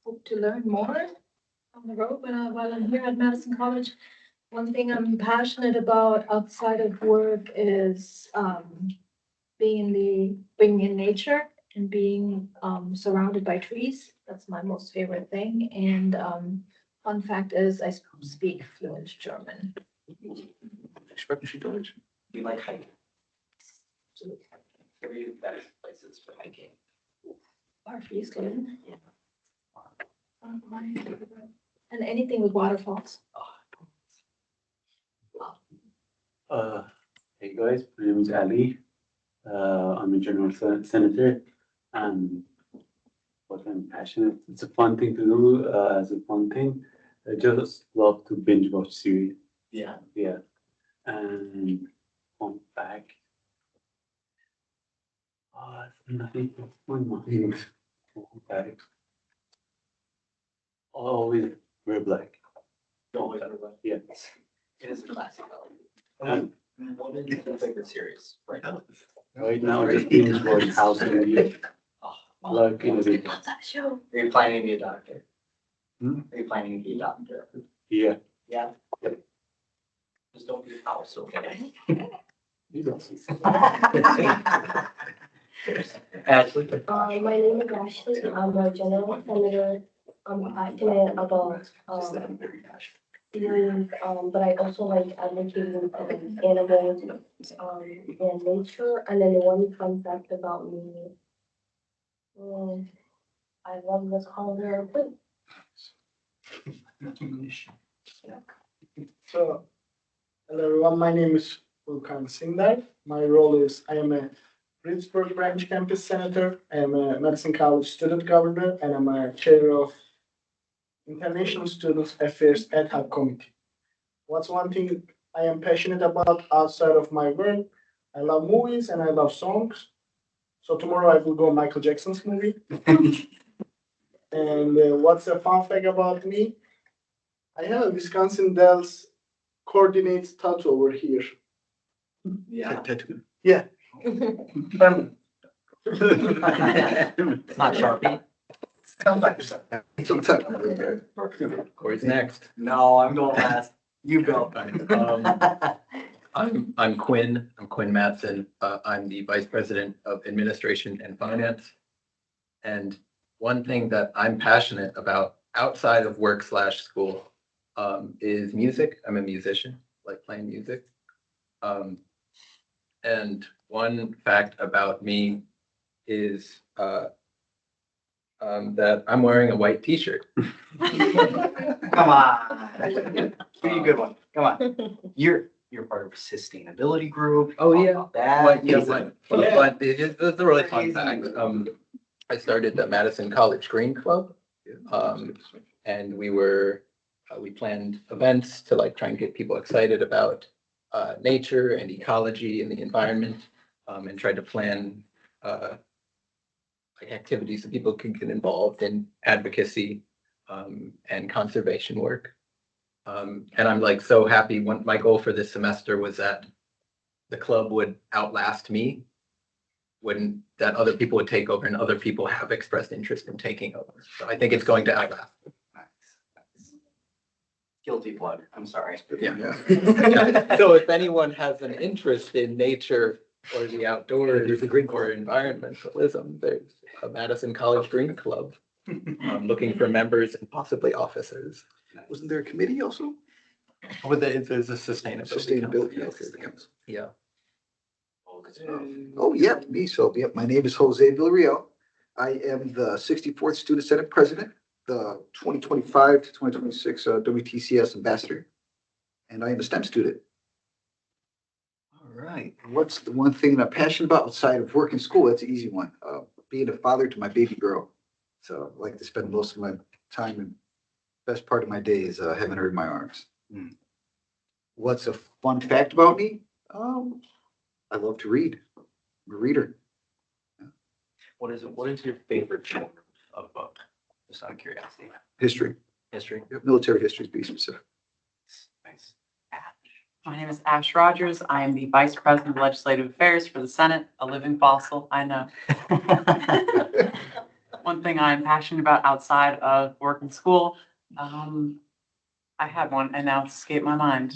hope to learn more on the road while I'm here at Madison College. One thing I'm passionate about outside of work is being in nature and being surrounded by trees. That's my most favorite thing. And fun fact is I speak fluent German.
Sprechen Sie Deutsch?
Do you like hiking? Where are you better places for hiking?
Barfriesland. And anything with waterfalls.
Hey guys, my name is Ali. I'm a general senator, and what I'm passionate. It's a fun thing to do. As a fun thing, I just love to binge watch series.
Yeah.
Yeah, and fun fact. Nothing on my mind. Fun fact. Always wear black.
Always wear black.
Yeah.
It is a classic.
And
What is your favorite series right now?
right now, I just binge watch House of the like in the
Show.
Are you planning to be a doctor?
Hmm?
Are you planning to be a doctor?
yeah.
Yeah. Just don't be a house, okay? Ashley?
My name is Ashley. I'm a general senator. I'm passionate about series, but I also like advocating animals and nature. And then one fun fact about me, I love this color blue.
So, hello everyone, my name is Furkan Sindar. My role is I am a Reedsburg Branch Campus Senator. I am a Madison College Student Governor, and I'm a chair of International Students Affairs Ad Hoc Committee. What's one thing I am passionate about outside of my work? I love movies and I love songs. So tomorrow I will go Michael Jackson's movie. And what's a fun fact about me? I have a Wisconsin Dells coordinates tattoo over here.
Yeah.
Tattoo. Yeah.
Not Sharpie.
Corey's next.
No, I'm going last. You go.
I'm Quinn. I'm Quinn Matson. I'm the Vice President of Administration and Finance. And one thing that I'm passionate about outside of work/school is music. I'm a musician, like playing music. And one fact about me is that I'm wearing a white t-shirt.
Come on. Give me a good one. Come on. You're part of a sustainability group.
Oh, yeah.
Talk about That.
But it's a really fun fact. I started the Madison College Green Club. And we planned events to like try and get people excited about nature and ecology and the environment, and tried to plan like activities so people can get involved in advocacy and conservation work. And I'm like so happy when my goal for this semester was that the club would outlast me. When that other people would take over and other people have expressed interest in taking over. So I think it's going to outlast.
Guilty blood, I'm sorry.
Yeah. So if anyone has an interest in nature or the outdoors or environmentalism, there's a Madison College Green Club. Looking for members and possibly officers.
Wasn't there a committee also?
There's a sustainability.
Sustainability.
Yeah.
Oh, yeah, me. So, yeah, my name is Jose Villarreal. I am the 64th Student Senate President, the 2025 to 2026 WTCS Ambassador, and I am a STEM student. All right. What's the one thing that I'm passionate about outside of work and school? That's an easy one. Being a father to my baby girl. So I like to spend most of my time and best part of my day is having her in my arms. What's a fun fact about me? I love to read. I'm a reader.
What is your favorite genre of book? Just out of curiosity.
History.
History?
Yep, military history, to be specific.
Nice.
My name is Ash Rogers. I am the Vice President of Legislative Affairs for the Senate, a living fossil, I know. One thing I'm passionate about outside of work and school, I had one and now it's escaped my mind.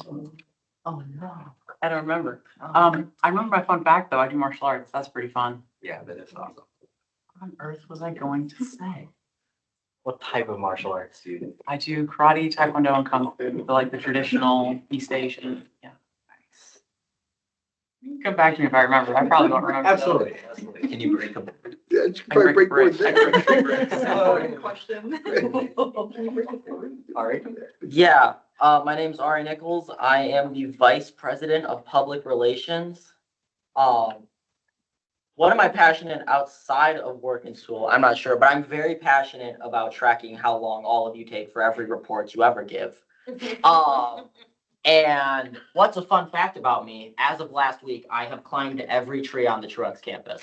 Oh, no.
I don't remember. I remember my fun fact though. I do martial arts. That's pretty fun.
Yeah, that is awesome.
What on earth was I going to say?
What type of martial arts do you do?
I do karate, taekwondo, and kung fu, like the traditional East Asian. Yeah.
Nice.
You can come back to me if I remember. I probably don't remember.
Absolutely, absolutely. Can you break them?
Yeah, you should
I can
probably break more
bricks.
than
I can
that.
break bricks.
All right.
Yeah, my name's Ari Nichols. I am the Vice President of Public Relations. What am I passionate outside of work and school? I'm not sure, but I'm very passionate about tracking how long all of you take for every report you ever give. And what's a fun fact about me? As of last week, I have climbed every tree on the Truax campus.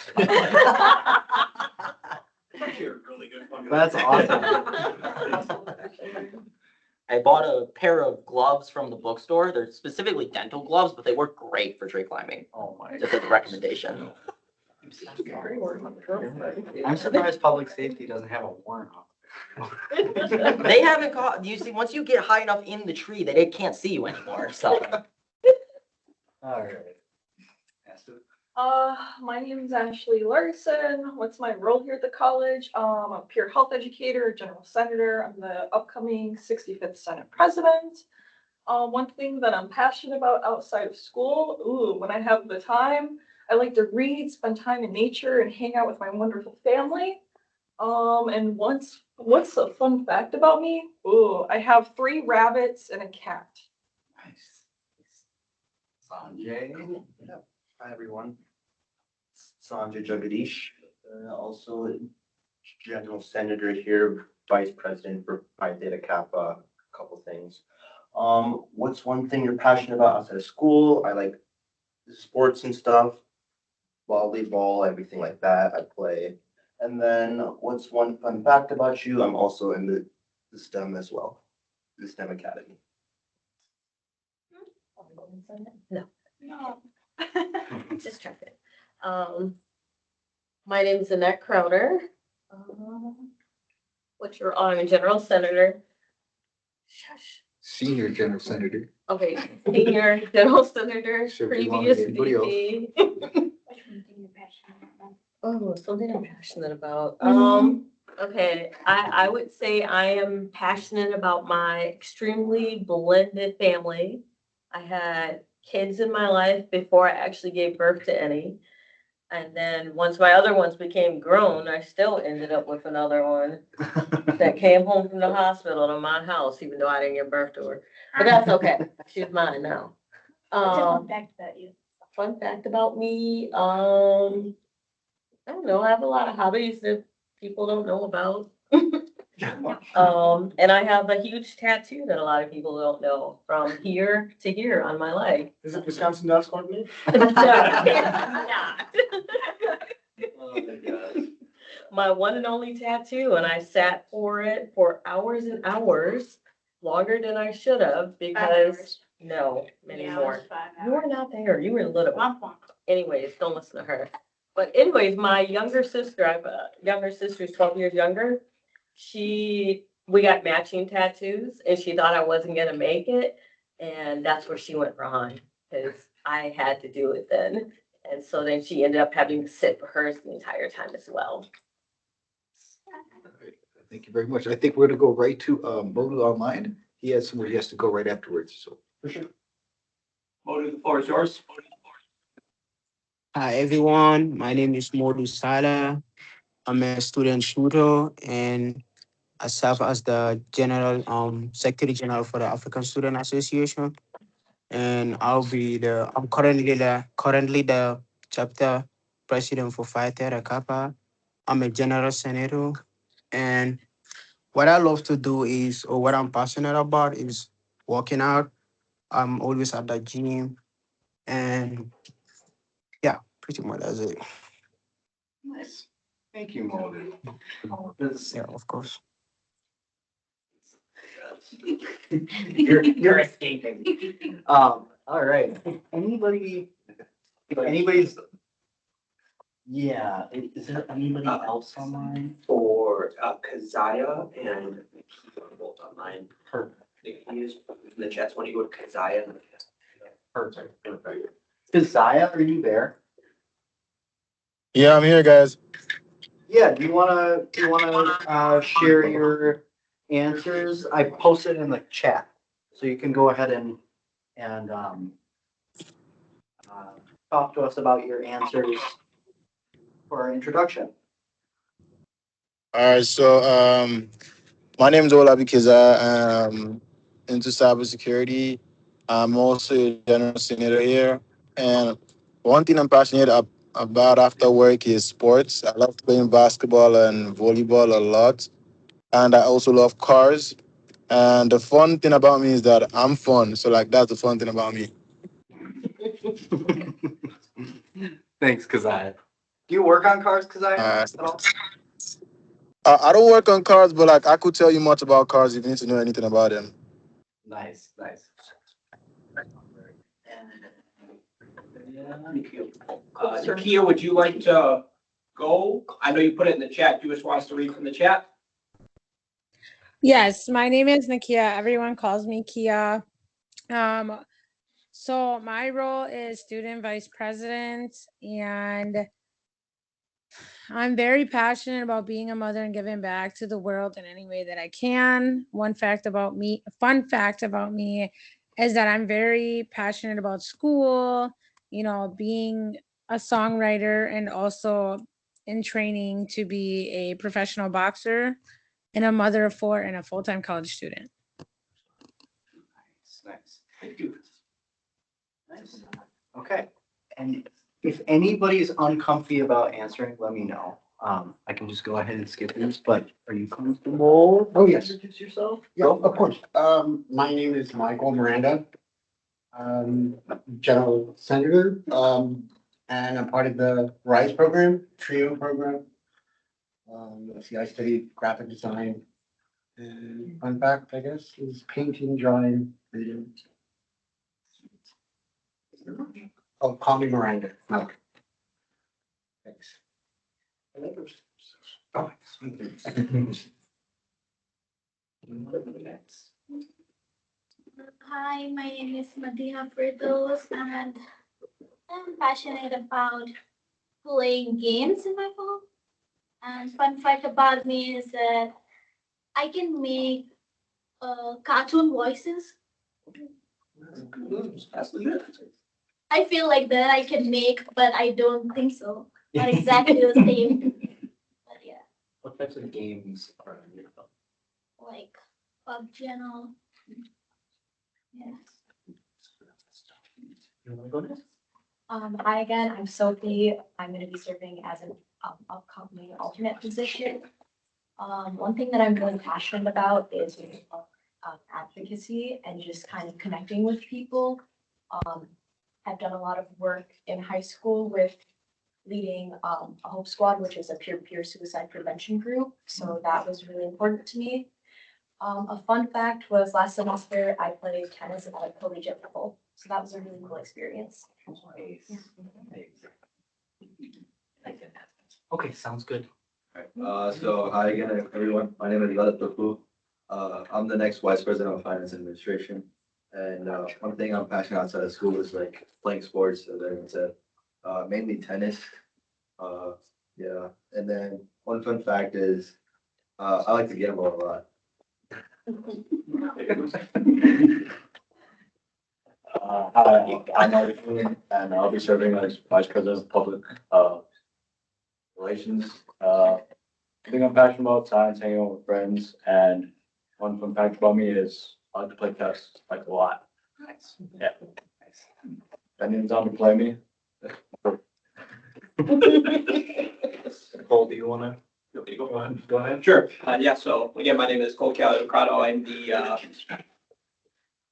That's awesome.
I bought a pair of gloves from the bookstore. They're specifically dental gloves, but they work great for tree climbing.
Oh my.
Just as a recommendation.
I'm surprised public safety doesn't have a warrant on.
They haven't caught, you see, once you get high enough in the tree, they can't see you anymore, so.
All right.
My name is Ashley Larson. What's my role here at the college? I'm a peer health educator, general senator. I'm the upcoming 65th Senate president. One thing that I'm passionate about outside of school, when I have the time, I like to read, spend time in nature, and hang out with my wonderful family. And what's a fun fact about me? I have 3 rabbits and a cat.
Nice. Sanjay.
Hi, everyone. Sanjay Jagadish, also General Senator here, Vice President for Phi Theta Kappa, a couple things. What's one thing you're passionate about outside of school? I like sports and stuff, volleyball, everything like that I play. And then what's one fun fact about you? I'm also in the STEM as well, the STEM Academy.
No. Just check it. My name is Annette Crowder. I'm a general senator. Shush.
Senior General Senator.
Okay, senior general senator,
Should be longer
previous
than anybody else.
VP. Oh, something I'm passionate about. Okay, I would say I am passionate about my extremely blended family. I had kids in my life before I actually gave birth to any. And then once my other ones became grown, I still ended up with another one that came home from the hospital to my house, even though I didn't give birth to her. But that's okay. She's mine now.
What's a fun fact about you?
Fun fact about me, I don't know. I have a lot of hobbies that people don't know about. And I have a huge tattoo that a lot of people don't know from here to here on my leg.
Is it Wisconsin Dust Coordinate?
Oh my gosh.
My one and only tattoo, and I sat for it for hours and hours. longer than I should have because, no, many more. You were not there, you were little. Anyways, don't listen to her. But anyways, my younger sister, I have a younger sister who's 12 years younger. We got matching tattoos and she thought I wasn't gonna make it. And that's where she went wrong, because I had to do it then. And so then she ended up having to sit for hers the entire time as well.
Thank you very much. I think we're gonna go right to Modu online. He has somewhere he has to go right afterwards, so.
For sure. Modu, the floor is yours.
Hi everyone, my name is Modu Sala. I'm a student shooter and I serve as the Secretary General for the African Student Association. And I'm currently the chapter president for Phi Theta Kappa. I'm a general senator. And what I love to do is, or what I'm passionate about is working out. I'm always at the gym and yeah, pretty much that's it.
Nice. Thank you, Modu.
Yeah, of course.
You're escaping. All right. Anybody's, yeah, is there anybody else online?
For Kazaya and both online.
Perfect.
He is in the chats when you go to Kazaya.
Perfect. Keziah, are you there?
Yeah, I'm here, guys.
Yeah, do you wanna share your answers? I posted in the chat, so you can go ahead and talk to us about your answers for our introduction.
All right, so my name is Olabi Kiza. I'm into cybersecurity. I'm also a general senator here. And one thing I'm passionate about after work is sports. I love playing basketball and volleyball a lot. And I also love cars. And the fun thing about me is that I'm fun. So like that's the fun thing about me.
Thanks, Keziah. Do you work on cars, Keziah, at all?
I don't work on cars, but like I could tell you much about cars if you need to know anything about them.
Nice.
Nakia, would you like to go? I know you put it in the chat. You just want us to read from the chat?
Yes, my name is Nakia. Everyone calls me Kia. So my role is student vice president, and I'm very passionate about being a mother and giving back to the world in any way that I can. Fun fact about me is that I'm very passionate about school, being a songwriter and also in training to be a professional boxer and a mother of 4 and a full-time college student.
Nice. Thank you. Nice. Okay. And if anybody's uncomfy about answering, let me know. I can just go ahead and skip these, but are you comfortable?
Oh, yes.
Introduce yourself?
Yeah, of course. My name is Michael Miranda. General Senator, and I'm part of the RISE program, TRIO program. Let's see, I studied graphic design. And fun fact, I guess, is painting, drawing, reading. Oh, call me Miranda. No. Thanks. Oh,
Hi, my name is Madiha Firdaus, and I'm passionate about playing games in my phone. And fun fact about me is that I can make cartoon voices. I feel like that I can make, but I don't think so. Not exactly the same. But yeah,
What types of games are on your phone?
like PUBG and all. Yeah.
You wanna go next?
Hi again, I'm Sophie. I'm going to be serving as an upcoming alternate position. One thing that I'm really passionate about is advocacy and just kind of connecting with people. I've done a lot of work in high school with leading a Hope Squad, which is a peer-to-peer suicide prevention group. So that was really important to me. A fun fact was last semester I played tennis at a collegiate level, so that was a really cool experience.
Okay, sounds good.
So hi again, everyone. My name is Lalit Tofu. I'm the next Vice President of Finance and Administration. And one thing I'm passionate outside of school is like playing sports, as everyone said, mainly tennis. Yeah, and then one fun fact is I like to gamble a lot. Hi, I'm Arjun, and I'll be serving as Vice President of Public Relations. I think I'm passionate about science, hanging out with friends, and one fun fact about me is I like to play chess like a lot.
Nice.
Yeah. If anyone's on to play me.
Cole, do you wanna?
Go ahead.
Sure. Yeah, so again, my name is Cole Calicrado. I'm the, I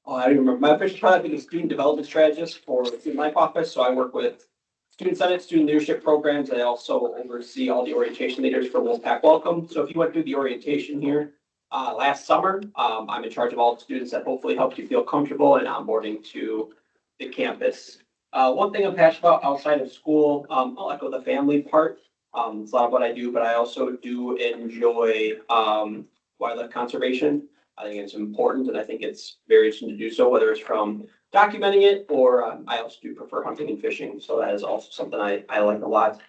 don't even remember, my official title is the Student Development Strategist for the Student Life Office. So I work with Student Senate, Student Leadership Programs. I also oversee all the orientation leaders for Wolfpack Welcome. So if you went through the orientation here last summer, I'm in charge of all the students that hopefully helped you feel comfortable and onboarding to the campus. One thing I'm passionate about outside of school, I'll echo the family part. It's a lot of what I do, but I also do enjoy wildlife conservation. I think it's important, and I think it's very interesting to do so, whether it's from documenting it or I also do prefer hunting and fishing. So that is also something I like a lot.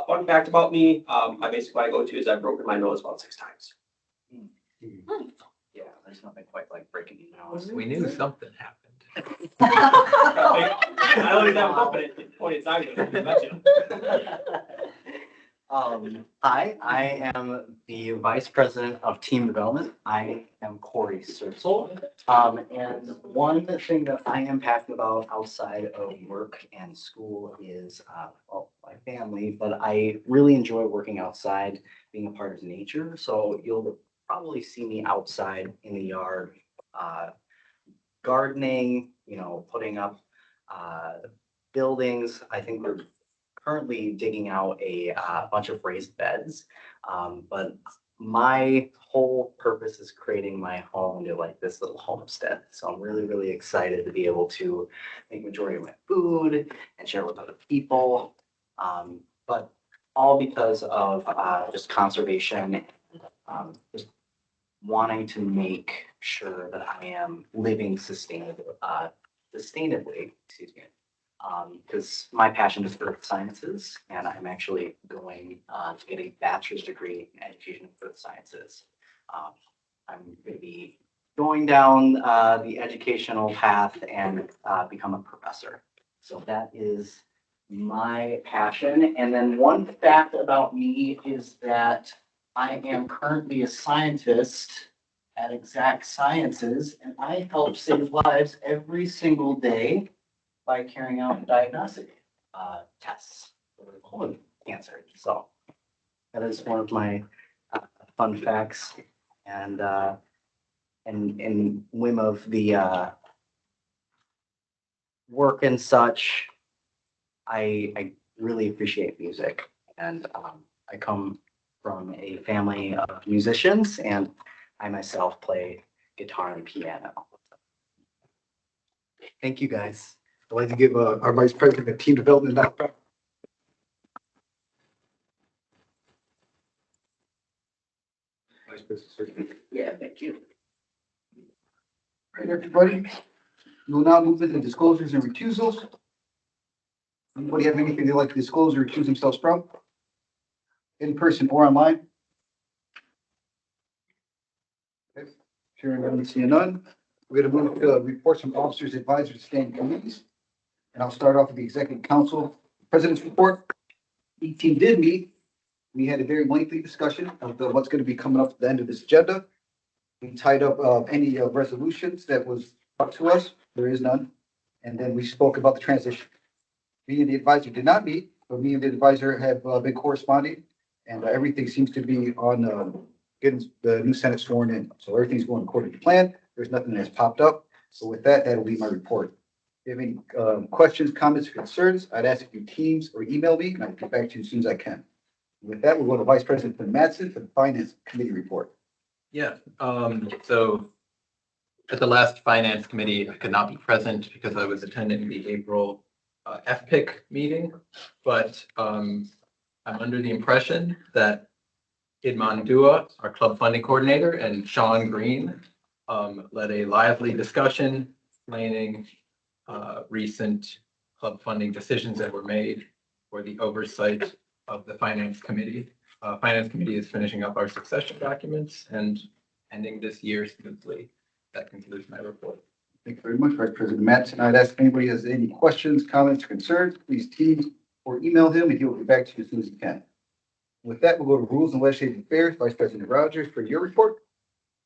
Fun fact about me, I basically what I go to is I've broken my nose about 6 times.
Yeah, there's nothing quite like breaking your nose.
We knew something happened.
I always have confidence in point in time.
Hi, I am the Vice President of Team Development. I am Corey Sertzel. And one thing that I am passionate about outside of work and school is, well, my family, but I really enjoy working outside, being a part of nature. So you'll probably see me outside in the yard, gardening, putting up buildings. I think we're currently digging out a bunch of raised beds. But my whole purpose is creating my home to like this little homestead. So I'm really, really excited to be able to make majority of my food and share with other people. But all because of just conservation, just wanting to make sure that I am living sustainably, excuse me. Because my passion is earth sciences, and I'm actually going to get a bachelor's degree in education of earth sciences. I'm going to be going down the educational path and become a professor. So that is my passion. And then one fact about me is that I am currently a scientist at Exact Sciences, and I help save lives every single day by carrying out diagnostic tests for colon cancer. So that is one of my fun facts. And in whim of the work and such, I really appreciate music. And I come from a family of musicians, and I myself play guitar and piano. Thank you, guys.
I'd like to give our Vice President of Team Development background. Vice President.
Yeah, thank you.
All right, everybody. We will now move into disclosures and recusals. Anybody have anything they'd like to disclose or recuse themselves from? In person or online? Okay. Hearing none, seeing none. We're going to move to reports from officers, advisors, standing committees. And I'll start off with the Executive Council President's Report. The team did meet. We had a very lengthy discussion of what's going to be coming up at the end of this agenda. We tied up any resolutions that was brought to us. There is none. And then we spoke about the transition. Me and the advisor did not meet, but me and the advisor have been corresponding, and everything seems to be on getting the new Senate sworn in. So everything's going according to plan. There's nothing that's popped up. So with that, that'll be my report. If you have any questions, comments, or concerns, I'd ask you Teams or email me, and I'll get back to you as soon as I can. With that, we'll go to Vice President Mattson for the Finance Committee report.
Yeah, so at the last finance committee, I could not be present because I was attending the April FPIC meeting. But I'm under the impression that Idman Dua, our club funding coordinator, and Sean Green led a lively discussion explaining recent club funding decisions that were made for the oversight of the finance committee. Finance committee is finishing up our succession documents and ending this year smoothly. That concludes my report.
Thank you very much, Vice President Matson. I'd ask if anybody has any questions, comments, or concerns, please team or email him and he will get back to you as soon as he can. With that, we'll go to Rules and Legislative Affairs. Vice President Rogers, for your report.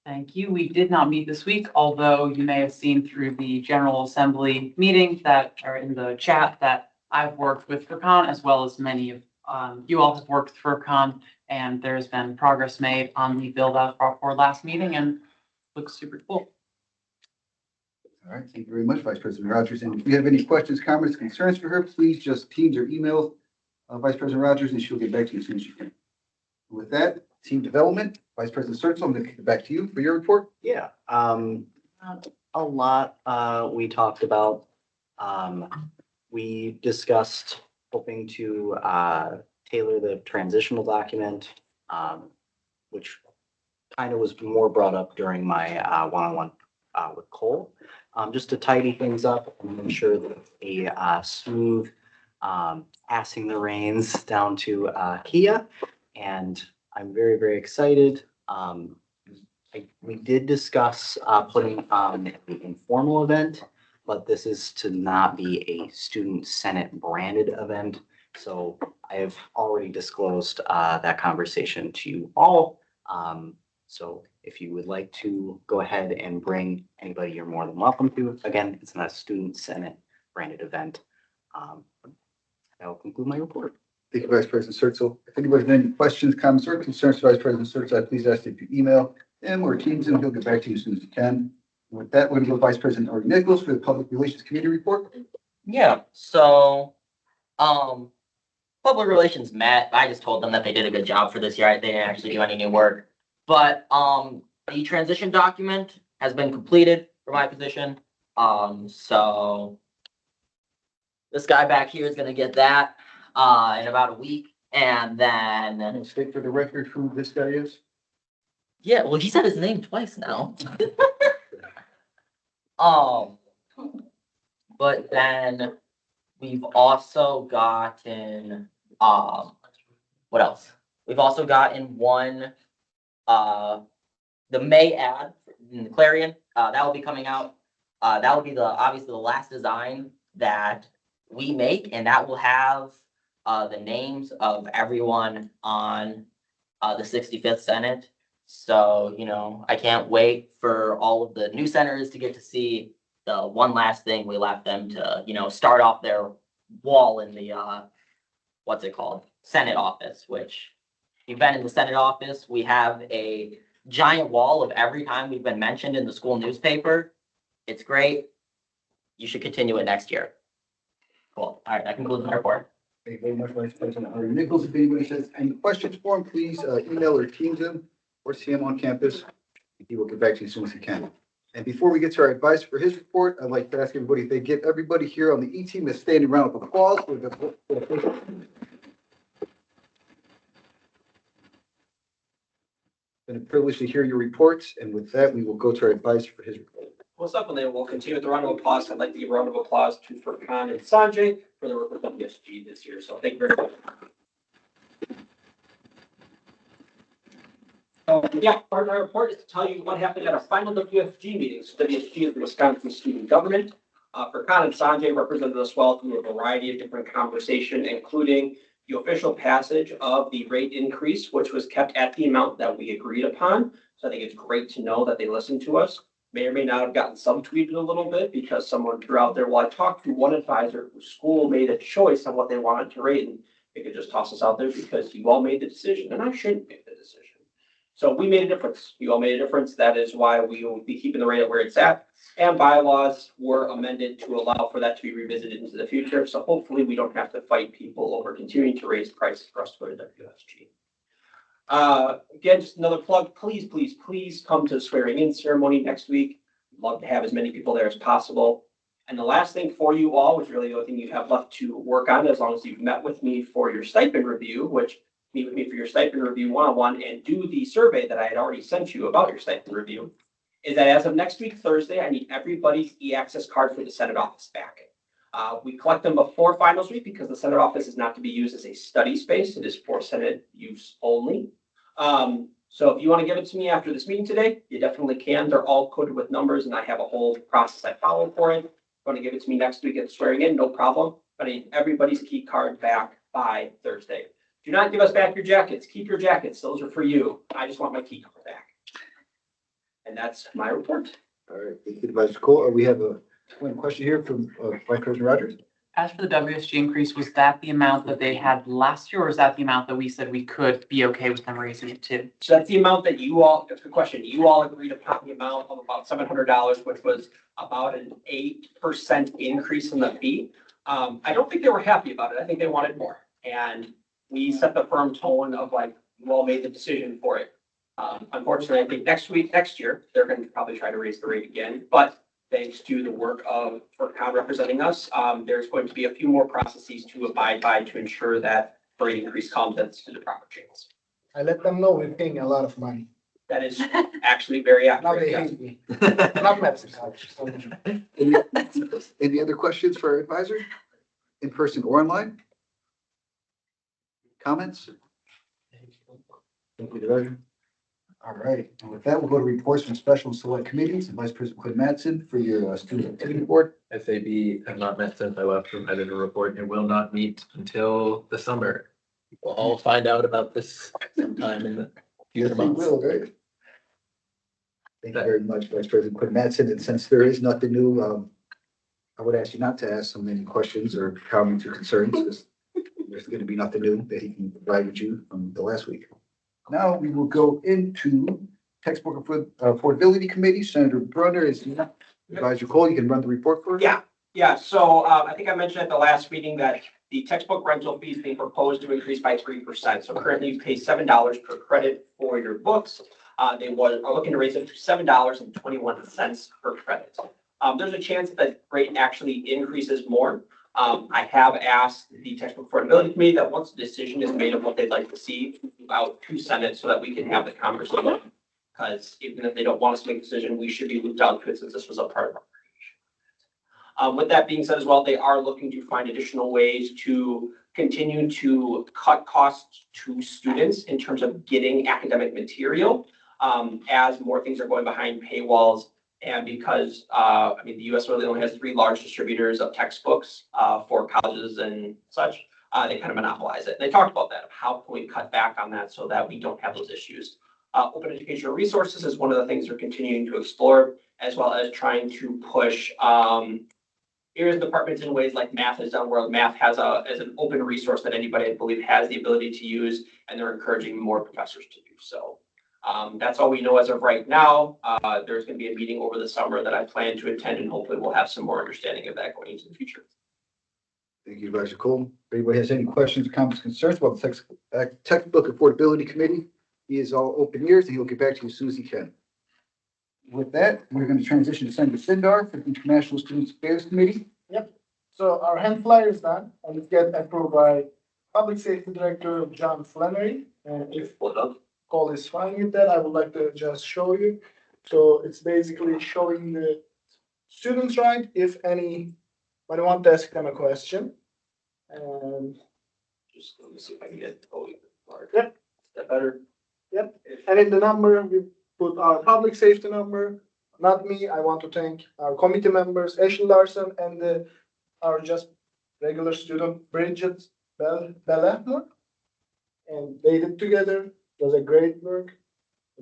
Thank you. We did not meet this week, although you may have seen through the General Assembly meeting that are in the chat that I've worked with FERCon as well as many of you all have worked with FERCon, and there's been progress made on the build out for last meeting and looks super cool.
All right, thank you very much, Vice President Rogers. And if you have any questions, comments, concerns for her, please just teams or email Vice President Rogers and she'll get back to you as soon as she can. With that, team development, Vice President Sturtsel, I'm going to kick it back to you for your report.
Yeah, a lot we talked about. We discussed hoping to tailor the transitional document, which kind of was more brought up during my one-on-one with Cole, just to tidy things up and ensure that a smooth passing the reins down to Kia. And I'm very, very excited. We did discuss putting on an informal event, but this is to not be a student senate branded event. So I have already disclosed that conversation to you all. So if you would like to go ahead and bring anybody, you're more than welcome to. Again, it's not a student senate branded event. That will conclude my report.
Thank you, Vice President Sturtsel. If anybody has any questions, comments, or concerns to Vice President Sturtsel, please ask if you email him or teams him. He'll get back to you as soon as he can. With that, we're going to go to Vice President Ori Nichols for the Public Relations Committee report.
Yeah, so, public relations met. I just told them that they did a good job for this year. They didn't actually do any new work. But, the transition document has been completed for my position. So this guy back here is gonna get that, in about a week. And then,
State for the record who this guy is.
yeah, well, he said his name twice now. But then we've also gotten, what else? We've also gotten one, the May ad in the Clarion, that will be coming out. That will be obviously the last design that we make, and that will have, the names of everyone on, the 65th Senate. So, you know, I can't wait for all of the new senators to get to see the one last thing we left them to, you know, start off their wall in the, what's it called? Senate office, which if you've been in the Senate office, we have a giant wall of every time we've been mentioned in the school newspaper. It's great. You should continue it next year. Cool. All right, that concludes my report.
Thank you very much, Vice President Ori Nichols. If anybody has any questions for him, please email or teams him or see him on campus. He will get back to you as soon as he can. And before we get to our advice for his report, I'd like to ask everybody if they give everybody here on the E team a standing round of applause for the. Been a privilege to hear your reports, and with that, we will go to our advice for his report.
What's up, and then we'll continue with the round of applause. I'd like to give a round of applause to Furkan and Sanjay for their work with WSG this year. So thank you very much. Yeah, part of my report is to tell you what happened at our final WSG meeting. So WSG is the Wisconsin Student Government. Furkan and Sanjay represented us well through a variety of different conversations, including the official passage of the rate increase, which was kept at the amount that we agreed upon. So I think it's great to know that they listened to us. May or may not have gotten subtweeted a little bit because someone threw out there, well, I talked to one advisor whose school made a choice on what they wanted to rate, and they could just toss us out there because you all made the decision, and I shouldn't make the decision. So we made a difference. You all made a difference. That is why we will be keeping the rate at where it's at. And bylaws were amended to allow for that to be revisited into the future. So hopefully we don't have to fight people over continuing to raise prices for us to go to WSG. Again, just another plug, please, please, please come to the swearing in ceremony next week. Love to have as many people there as possible. And the last thing for you all, which really the only thing you have left to work on, as long as you've met with me for your stipend review, which meet with me for your stipend review one-on-one and do the survey that I had already sent you about your stipend review, is that as of next week, Thursday, I need everybody's e-access card for the Senate office back. We collect them before finals week because the Senate office is not to be used as a study space. It is for Senate use only. So if you want to give it to me after this meeting today, you definitely can. They're all coded with numbers and I have a whole process I follow for it. If you want to give it to me next week at swearing in, no problem. But I need everybody's key card back by Thursday. Do not give us back your jackets. Keep your jackets. Those are for you. I just want my key card back. And that's my report.
All right, thank you, Advisor Cole. We have one question here from Vice President Rogers.
As for the WSG increase, was that the amount that they had last year, or is that the amount that we said we could be okay with them raising it to?
So that's the amount that you all, that's a good question. You all agreed upon the amount of about $700, which was about an 8% increase in the fee. I don't think they were happy about it. I think they wanted more. And we set the firm tone of like, you all made the decision for it. Unfortunately, I think next year, they're going to probably try to raise the rate again, but thanks to the work of FERCog representing us, there's going to be a few more processes to abide by to ensure that rate increase comes to the proper channels.
I let them know we're paying a lot of money.
That is actually very
Now
accurate.
they
yes.
hate me. Not medicine college.
Any other questions for our advisor? In person or online? Comments? Thank you, Advisor. All right, and with that, we'll go to reports from special and select committees and Vice President Quinn Mattson for your student activity report.
SAB have not met since I left, provided a report and will not meet until the summer. We'll all find out about this sometime in the future
Yes, we
months.
will, right? Thank you very much, Vice President Quinn Mattson. And since there is nothing new, I would ask you not to ask so many questions or comments or concerns, because there's going to be nothing new that he can provide with you from the last week. Now we will go into textbook affordability committee. Senator Brunner is not. Advisor Cole, you can run the report for us?
Yeah. So I think I mentioned at the last meeting that the textbook rental fees being proposed to increase by 3%. So currently you pay $7 per credit for your books. They are looking to raise it to $7.21 per credit. There's a chance that rate actually increases more. I have asked the textbook affordability committee that once the decision is made of what they'd like to see, out to Senate so that we can have the conversation. Because even if they don't want us to make a decision, we should be looped out to it since this was a part of our creation. With that being said as well, they are looking to find additional ways to continue to cut costs to students in terms of getting academic material as more things are going behind paywalls. And because, the U.S. really only has 3 large distributors of textbooks for colleges and such, they kind of monopolize it. And they talked about that, how can we cut back on that so that we don't have those issues. Open educational resources is one of the things they're continuing to explore, as well as trying to push areas departments in ways like math has done, where math has as an open resource that anybody, I believe, has the ability to use, and they're encouraging more professors to do so. That's all we know as of right now. There's going to be a meeting over the summer that I plan to attend, and hopefully we'll have some more understanding of that going into the future.
Thank you, Advisor Cole. If anybody has any questions, comments, concerns about the textbook affordability committee, he is all open ears and he'll get back to you as soon as he can. With that, we're going to transition to Senator Sindar for the International Students Affairs Committee.
Yep. So our hand flyer is done and it's get approved by Public Safety Director John Flannery. And if Cole is fine with that, I would like to just show you. So it's basically showing the students' right if anybody want to ask them a question. And
just let me see if I can get
Yep.
Is that better?
Yep. And in the number, we put our public safety number. Not me. I want to thank our committee members, Ashley Larson, and our just regular student, Bridget Bellamore. And they did together. It was a great work.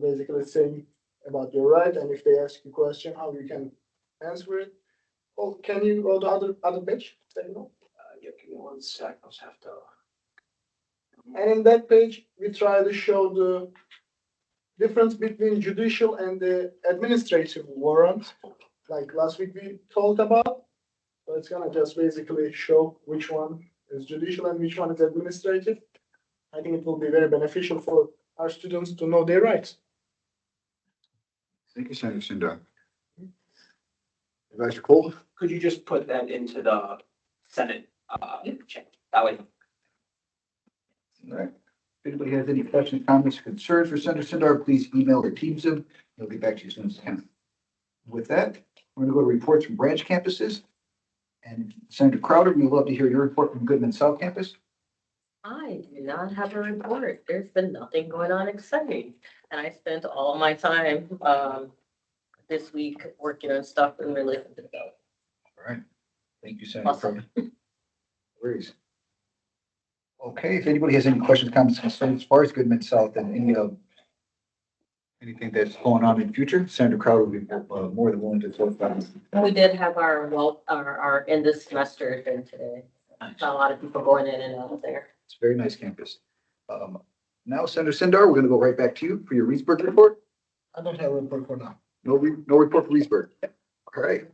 Basically saying about your right, and if they ask you a question, how you can answer it. Oh, can you go to other page?
Yeah, give me 1 sec. I'll just have to.
And in that page, we try to show the difference between judicial and the administrative warrant. Like last week we talked about. So it's gonna just basically show which one is judicial and which one is administrative. I think it will be very beneficial for our students to know their rights.
Thank you, Senator Sindar. Advisor Cole?
Could you just put that into the Senate, chat? That way.
All right. If anybody has any questions, comments, or concerns for Senator Sindar, please email or Teams him. He'll get back to you as soon as he can. With that, we're going to go to reports from branch campuses. And Senator Crowder, we'd love to hear your report from Goodman South Campus.
I do not have a report. There's been nothing going on exciting. And I spent all my time, this week working on stuff and really to develop.
All right. Thank you, Senator Crowder. Worries. Okay, if anybody has any questions, comments, concerns as far as Goodman South and any anything that's going on in the future, Senator Crowder will be more than willing to talk about it.
We did have our end of semester thing today. Saw a lot of people going in and out of there.
It's a very nice campus. Now, Senator Sindar, we're going to go right back to you for your Reedsburg report.
I don't have a report for now.
No report for Reedsburg. All right.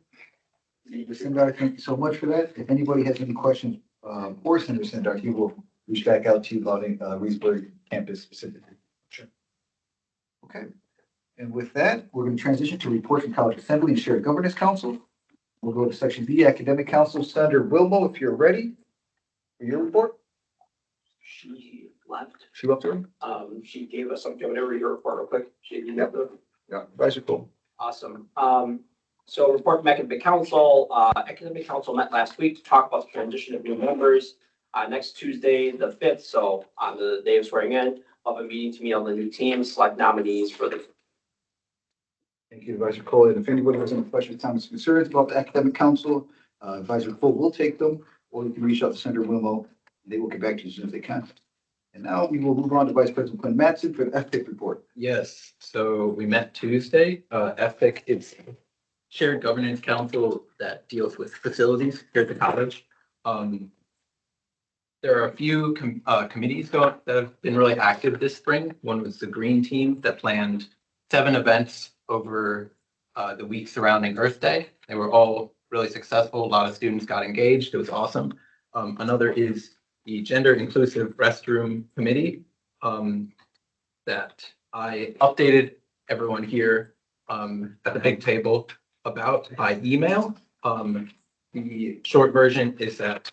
Senator Sindar, thank you so much for that. If anybody has any questions for Senator Sindar, he will reach back out to you about Reedsburg campus specifically.
Sure.
Okay. And with that, we're going to transition to reports from College Assembly and Shared Governance Council. We'll go to Section B, Academic Council. Senator Wilmo, if you're ready for your report.
She left.
She left already?
She gave us something, whenever your report real quick.
Yeah, Advisor Cole.
Awesome. So report from Academic Council. Academic Council met last week to talk about the transition of new members. Next Tuesday, the 5th, so on the day of swearing in, of a meeting to meet on the new team, select nominees for the.
Thank you, Advisor Cole. And if anybody has any questions, comments, concerns about the Academic Council, Advisor Cole will take them, or you can reach out to Senator Wilmo. They will get back to you as soon as they can. And now we will move on to Vice President Quinn Matson for the FPIC report.
Yes, so we met Tuesday. FPIC is Shared Governance Council that deals with facilities here at the college. There are a few committees that have been really active this spring. One was the Green Team that planned 7 events over the week surrounding Earth Day. They were all really successful. A lot of students got engaged. It was awesome. Another is the Gender Inclusive Restroom Committee that I updated everyone here at the big table about by email. The short version is that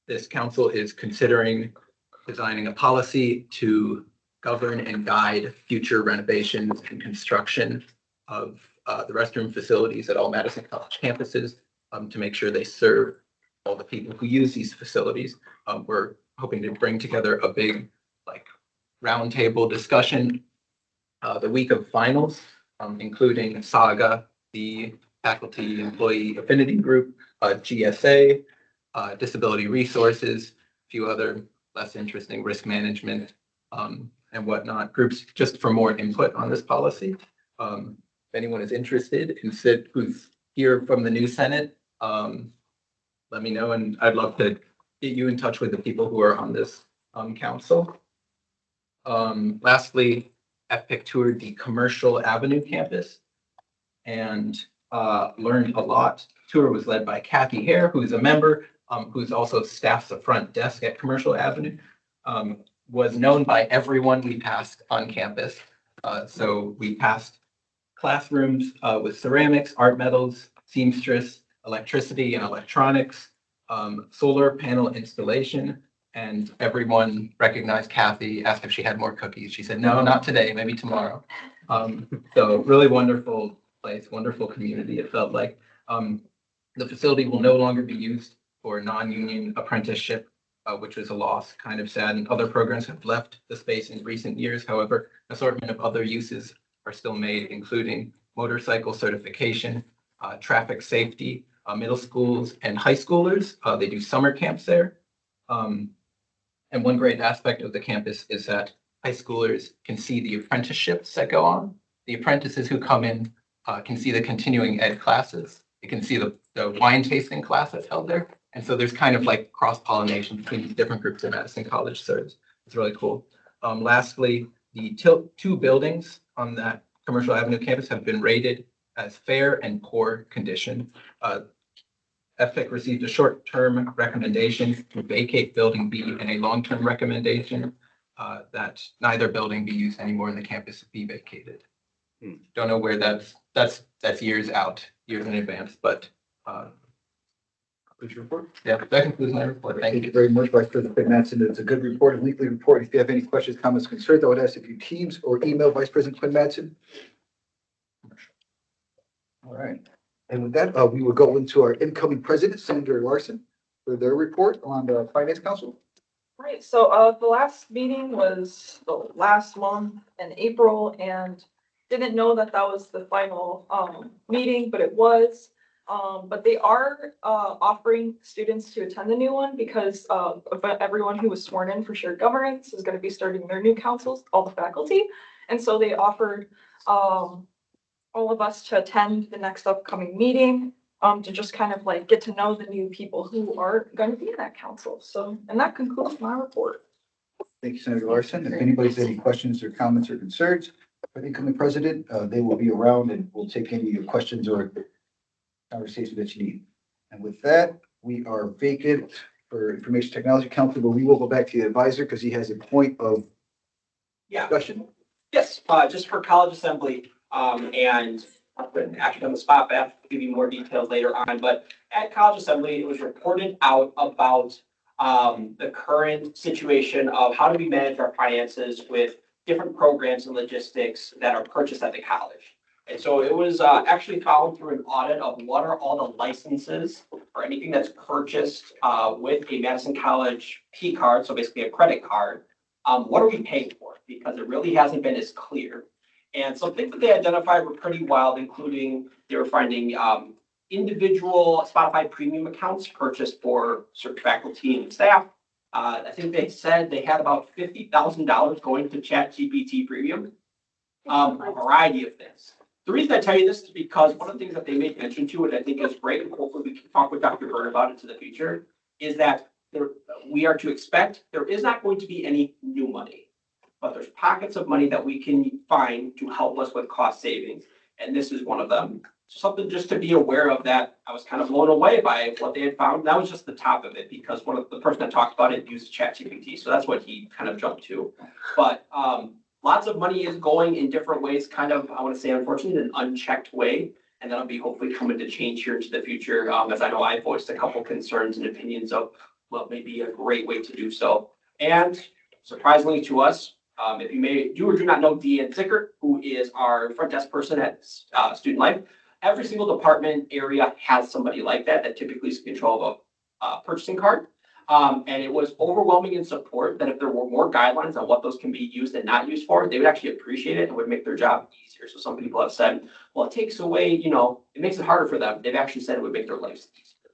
this council is considering designing a policy to govern and guide future renovations and construction of the restroom facilities at all Madison College campuses to make sure they serve all the people who use these facilities. We're hoping to bring together a big roundtable discussion the week of finals, including SAGA, the Faculty Employee Affinity Group, GSA, Disability Resources, a few other less interesting risk management and whatnot groups, just for more input on this policy. If anyone is interested in who's here from the new Senate, let me know, and I'd love to get you in touch with the people who are on this council. Lastly, FPIC toured the Commercial Avenue campus and learned a lot. The tour was led by Kathy Hare, who is a member, who's also staffs the front desk at Commercial Avenue, was known by everyone we passed on campus. So we passed classrooms with ceramics, art metals, seamstress, electricity and electronics, solar panel installation, and everyone recognized Kathy, asked if she had more cookies. She said, no, not today, maybe tomorrow. So really wonderful place, wonderful community, it felt like. The facility will no longer be used for non-union apprenticeship, which was a loss, kind of sad, and other programs have left the space in recent years. However, an assortment of other uses are still made, including motorcycle certification, traffic safety, middle schools and high schoolers. They do summer camps there. And one great aspect of the campus is that high schoolers can see the apprenticeships that go on. The apprentices who come in can see the continuing ed classes. They can see the wine tasting class that's held there. And so there's kind of like cross-pollination between these different groups that Madison College serves. It's really cool. Lastly, the 2 buildings on that Commercial Avenue campus have been rated as fair and poor condition. FPIC received a short-term recommendation to vacate Building B and a long-term recommendation that neither building be used anymore and the campus be vacated. Don't know where that's years out, years in advance, but
Please report.
yeah, that concludes my report. Thank
Thank
you.
you very much, Vice President Quinn Mattson. It's a good report, a lengthy report. If you have any questions, comments, concerns, I would ask if you teams or email Vice President Quinn Mattson. All right. And with that, we will go into our incoming president, Senator Larson, for their report on the Finance Council.
Right, so the last meeting was the last month in April and didn't know that that was the final meeting, but it was. But they are offering students to attend the new one because everyone who was sworn in for shared governance is going to be starting their new councils, all the faculty. And so they offered all of us to attend the next upcoming meeting to just kind of like get to know the new people who are going to be in that council. So, and that concludes my report.
Thank you, Senator Larson. If anybody has any questions or comments or concerns for the incoming president, they will be around and we'll take any questions or conversation that you need. And with that, we are vacant for Information Technology Council, but we will go back to the advisor because he has a point of discussion.
Yes, just for College Assembly, and I've been actually on the spot, but I have to give you more details later on, but at College Assembly, it was reported out about the current situation of how do we manage our finances with different programs and logistics that are purchased at the college. And so it was actually found through an audit of what are all the licenses or anything that's purchased with a Madison College P card, so basically a credit card. What are we paying for? Because it really hasn't been as clear. And some things that they identified were pretty wild, including they were finding individual Spotify premium accounts purchased for certain faculty and staff. I think they said they had about $50,000 going to ChatGPT premium, a variety of things. The reason I tell you this is because one of the things that they made mention to, and I think is great, and hopefully we can talk with Dr. Byrne about it in the future, is that we are to expect there is not going to be any new money. But there's pockets of money that we can find to help us with cost savings. And this is one of them. Something just to be aware of that I was kind of blown away by what they had found. That was just the top of it because one of the person that talked about it used ChatGPT. So that's what he kind of jumped to. But lots of money is going in different ways, kind of, I want to say, unfortunately, in an unchecked way. And that'll be hopefully coming to change here into the future. As I know I voiced a couple concerns and opinions of what may be a great way to do so. And surprisingly to us, if you may do or do not know Deanne Zickert, who is our front desk person at Student Life, every single department area has somebody like that typically is in control of a purchasing card. And it was overwhelming in support that if there were more guidelines on what those can be used and not used for, they would actually appreciate it and would make their job easier. So some people have said, well, it takes away, it makes it harder for them. They've actually said it would make their lives easier.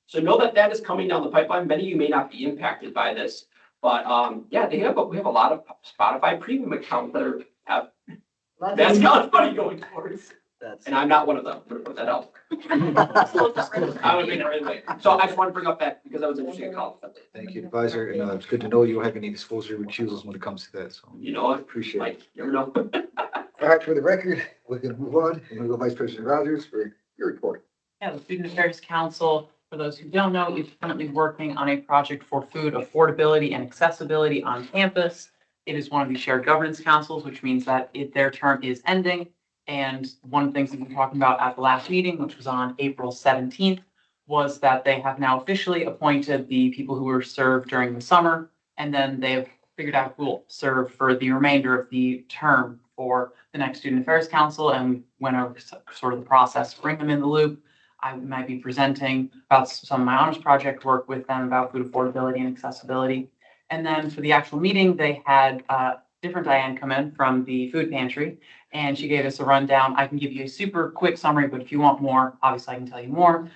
So know that that is coming down the pipeline. Many of you may not be impacted by this. But yeah, we have a lot of Spotify premium accounts that have that's college money going towards. And I'm not one of them. I'm gonna put that out. I would make it right away. So I just want to bring up that because that was interesting at college.
Thank you, advisor. And it's good to know you don't have any disclosure recusals when it comes to that. So
I
appreciate it.
You never know.
All right, for the record, we're going to move on. I'm going to go Vice President Rogers for your report.
Yeah, the Student Affairs Council, for those who don't know, is currently working on a project for food affordability and accessibility on campus. It is one of the shared governance councils, which means that their term is ending. And one of the things that we were talking about at the last meeting, which was on April 17th, was that they have now officially appointed the people who were served during the summer. And then they've figured out who will serve for the remainder of the term for the next Student Affairs Council, and went over sort of the process to bring them in the loop. I might be presenting about some of my honors project work with them about food affordability and accessibility. And then for the actual meeting, they had different Diane come in from the food pantry, and she gave us a rundown. I can give you a super quick summary, but if you want more, obviously I can tell you more.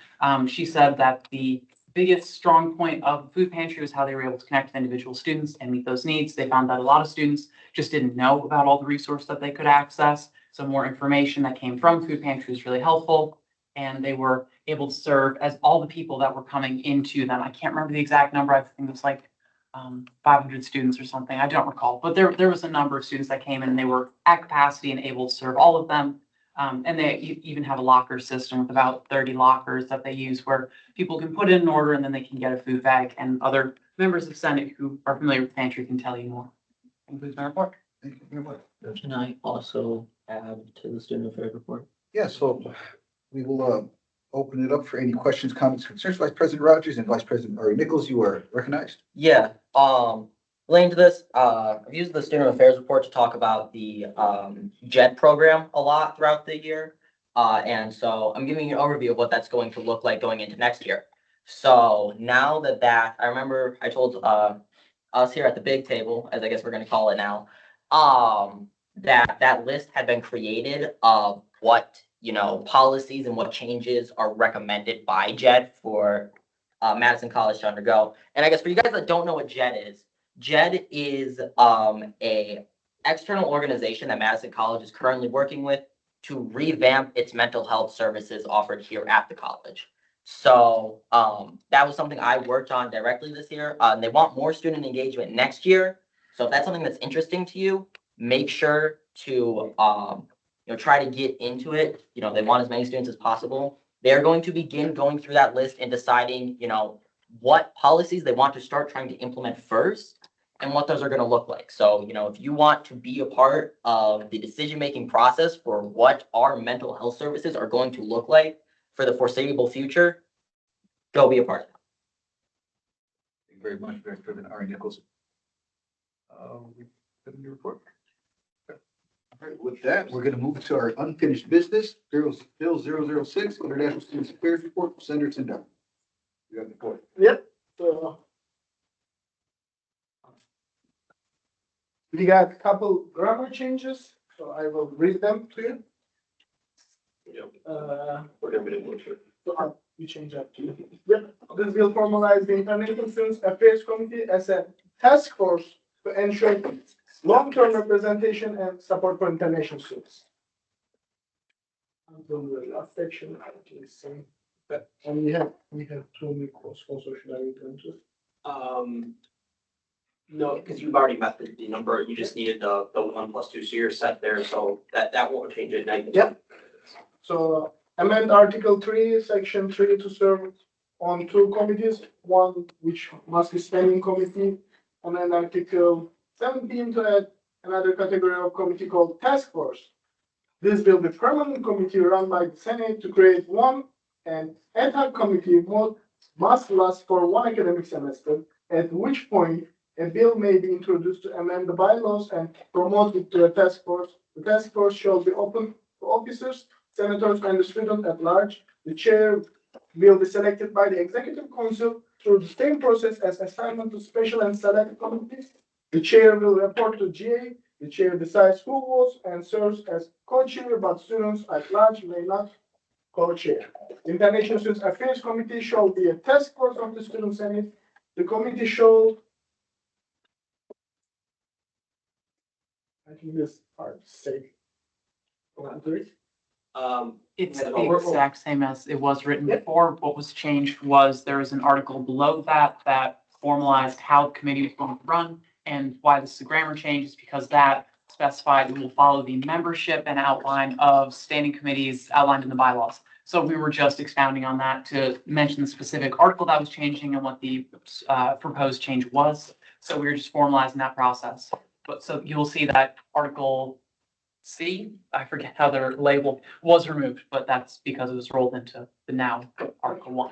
She said that the biggest strong point of the food pantry was how they were able to connect with individual students and meet those needs. They found that a lot of students just didn't know about all the resources that they could access. So more information that came from food pantry was really helpful. And they were able to serve as all the people that were coming into them. I can't remember the exact number. I think it was like 500 students or something. I don't recall, but there was a number of students that came in and they were at capacity and able to serve all of them. And they even have a locker system with about 30 lockers that they use where people can put in an order and then they can get a food bag, and other members of Senate who are familiar with pantry can tell you more. Concludes my report.
Thank you very much.
Can I also add to the student affairs report?
Yeah, so we will open it up for any questions, comments, concerns. Vice President Rogers and Vice President Ari Nichols, you are recognized.
Yeah, relating to this, I've used the student affairs report to talk about the JED program a lot throughout the year. And so I'm giving you an overview of what that's going to look like going into next year. So now that I remember I told us here at the big table, as I guess we're gonna call it now, that list had been created of what, policies and what changes are recommended by JED for Madison College to undergo. And I guess for you guys that don't know what JED is a external organization that Madison College is currently working with to revamp its mental health services offered here at the college. So that was something I worked on directly this year. And they want more student engagement next year. So if that's something that's interesting to you, make sure to try to get into it. They want as many students as possible. They're going to begin going through that list and deciding, what policies they want to start trying to implement first and what those are going to look like. So, if you want to be a part of the decision-making process for what our mental health services are going to look like for the foreseeable future, go be a part of it.
Thank you very much, Vice President Ari Nichols. Your report. All right, with that, we're going to move to our unfinished business. Bill 006, International Student Affairs Report, Senator Tindall. You have the floor.
Yep, so. We got a couple grammar changes, so I will read them to you.
We're gonna be able to.
We change that to you. Yep, this will formalize the International Student Affairs Committee as a task force to ensure long-term representation and support for international students. Until the last section, I can say that, and we have two new courses also. Should I read them too?
No, because you've already met the number, you just needed the 1+2, so you're set there, so that won't change it.
Yep. So amend Article 3, Section 3 to serve on two committees, one which must be standing committee, and then Article 17 to add another category of committee called task force. This will be permanent committee run by the Senate to create one, and ad hoc committee must last for one academic semester, at which point a bill may be introduced to amend the bylaws and promote it to a task force. The task force shall be open to officers, senators, and the student at large. The chair will be selected by the executive council through the same process as assignment to special and select committees. The chair will report to GA. The chair decides who votes and serves as co-chair, but students at large may not co-chair. The International Student Affairs Committee shall be a task force of the Student Senate. The committee shall, I think this hard to say.
It's the exact same as it was written before. What was changed was there was an article below that formalized how the committee was going to run, and why this is a grammar change is because that specified it will follow the membership and outline of standing committees outlined in the bylaws. So we were just expounding on that to mention the specific article that was changing and what the proposed change was. So we were just formalizing that process. But so you'll see that Article C, I forget how they're labeled, was removed, but that's because it was rolled into the now Article 1.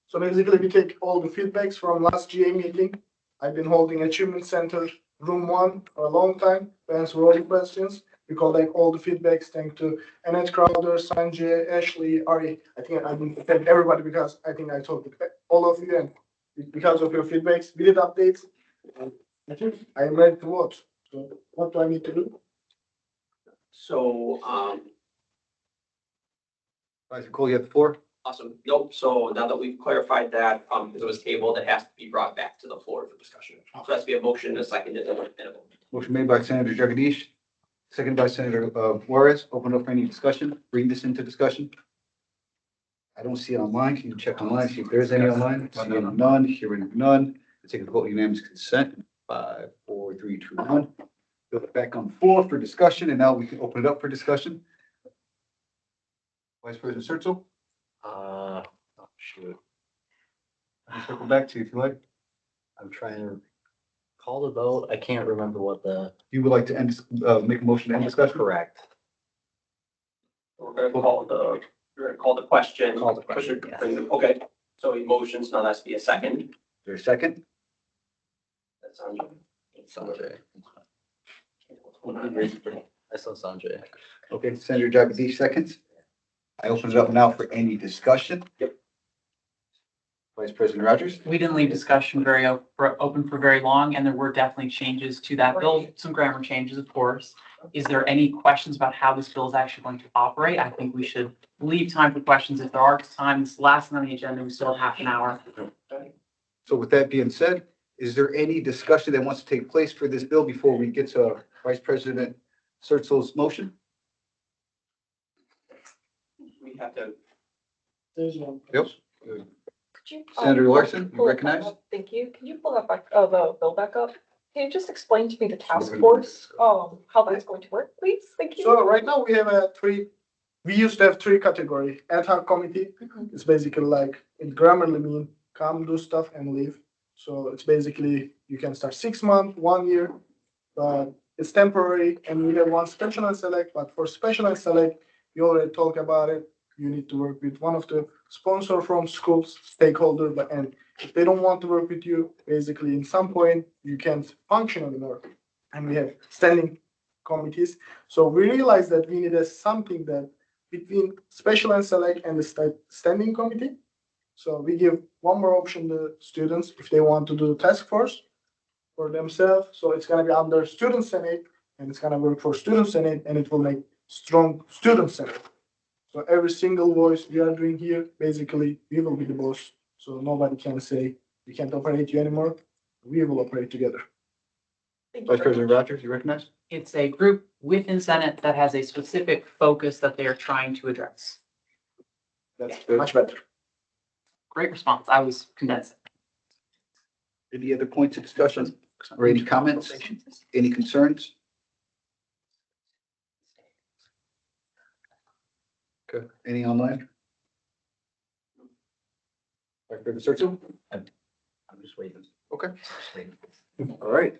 So basically, we take all the feedbacks from last GA meeting. I've been holding Achievement Center Room 1 for a long time to answer all the questions. We collect all the feedbacks. Thanks to Annette Crowder, Sanjay, Ashley, Ari. I think I didn't thank everybody because I think I told all of you, and because of your feedbacks, we did updates. I think I am ready to vote. So what do I need to do?
So,
Vice Cole, you have the floor.
awesome. Nope. So now that we've clarified that, because it was tabled, it has to be brought back to the floor for discussion. So it has to be a motion, a second, and a vote.
Motion made by Senator Jagadish, second by Senator Juarez. Open up for any discussion. Bring this into discussion. I don't see it online. Can you check online, see if there's any online? Seeing none, hearing none. Let's take a vote unanimous consent. 5, 4, 3, 2, 1. Go back on the floor for discussion, and now we can open it up for discussion. Vice President Sertzel,
Oh, shoot.
I'll circle back to you if you like.
I'm trying to Call the vote. I can't remember what the.
You would like to end, make a motion to end discussion?
Correct.
We're gonna call the, we're gonna call the question.
Call the question,
Okay, so emotions, now that's be a second.
Is there a second?
That sounds.
Sanjay. I saw Sanjay.
Okay, Senator Jagadish seconds. I open it up now for any discussion.
Yep.
Vice President Rogers?
We didn't leave discussion very open for very long, and there were definitely changes to that bill, some grammar changes, of course. Is there any questions about how this bill is actually going to operate? I think we should leave time for questions if there are time. It's last thing on the agenda. We still have half an hour.
So with that being said, is there any discussion that wants to take place for this bill before we get to Vice President Surtzel's motion?
We have to.
There's one.
Yep.
Could you,
Senator Larson, you
pull it back
recognize?
up? Thank you. Can you pull that back, the bill back up? Can you just explain to me the task force, how that's going to work, please? Thank you.
So right now we have we used to have three category. Ad hoc committee, it's basically like, it grammarly mean come do stuff and leave. So it's basically, you can start 6 months, 1 year, but it's temporary, and we have one special and select, but for special and select, we already talked about it. You need to work with one of the sponsor from schools, stakeholder, but and if they don't want to work with you, basically in some point, you can't function anymore. And we have standing committees. So we realized that we needed something that between special and select and the standing committee. So we give one more option to students if they want to do the task force for themselves. So it's gonna be under student senate, and it's gonna work for student senate, and it will make strong student senate. So every single voice we are doing here, basically, we will be the boss. So nobody can say, we can't operate you anymore. We will operate together.
Vice President Rogers, you recognize?
It's a group within Senate that has a specific focus that they are trying to address.
That's much better.
Great response. I was condensing.
Any other points of discussion or any comments? Any concerns? Okay, any online? Vice President Surtzel?
I'm just waiting.
Okay. All right.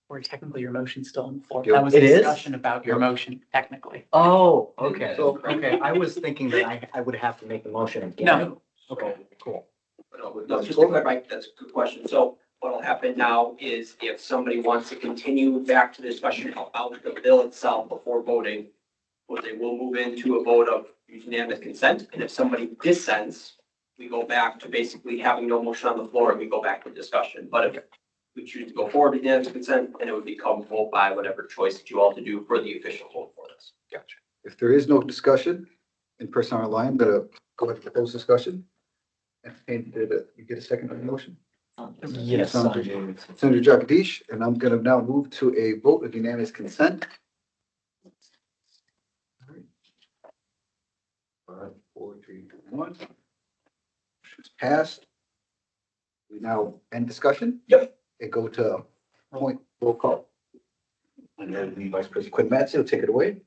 Or technically your motion's still on the floor.
Yep.
That was a
It is?
discussion about your motion, technically.
Oh, okay.
So-
Okay, I was thinking that I would have to make the motion again.
No.
Okay, cool.
No, just to clarify, that's a good question. So what'll happen now is if somebody wants to continue back to the discussion about the bill itself before voting, what they will move into a vote of unanimous consent, and if somebody dissents, we go back to basically having no motion on the floor, and we go back to discussion. But if we choose to go forward with unanimous consent, then it would become vote by whatever choice that you all to do for the official vote for this.
Gotcha. If there is no discussion in person or online, go ahead and close discussion. And did you get a second on the motion?
Yes,
Senator
Sanjay.
Senator Jagadish, and I'm gonna now move to a vote of unanimous consent. 5, 4, 3, 2, 1. Motion's passed. We now end discussion.
Yep.
And go to point roll call. And then the Vice President Quinn Matsey will take it away.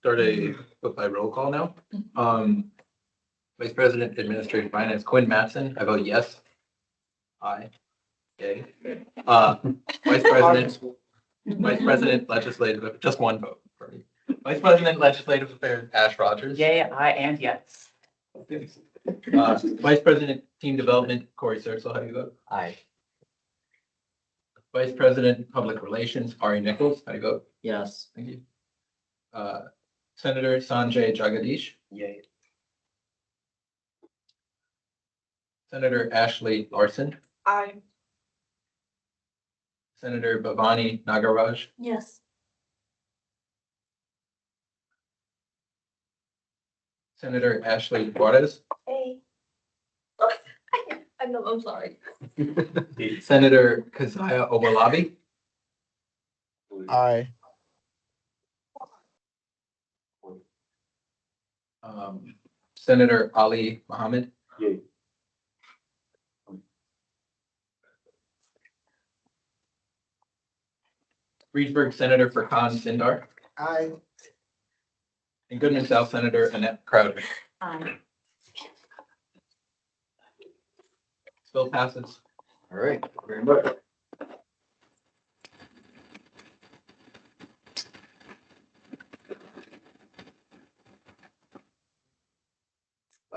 Start a vote by roll call now. Vice President Administrative Finance Quinn Matson, I vote yes. Aye. Yay. Vice President Legislative, just one vote for me. Vice President Legislative Affairs Ash Rogers.
Yay, aye, and yes.
Vice President Team Development Corey Surtzel, how do you vote?
Aye.
Vice President Public Relations Ari Nichols, how do you vote?
Yes.
Thank you. Senator Sanjay Jagadish.
Yay.
Senator Ashley Larson.
Aye.
Senator Bhavani Nagaraj.
Yes.
Senator Ashley Juarez.
Hey.
I'm sorry.
Senator Keziah Obalabi.
Aye.
Senator Ali Mohammed.
Yay.
Reedsburg Senator Furkan Sindar.
Aye.
And Goodman South Senator Annette Crowder.
Aye.
Bill passes.
All right, very much.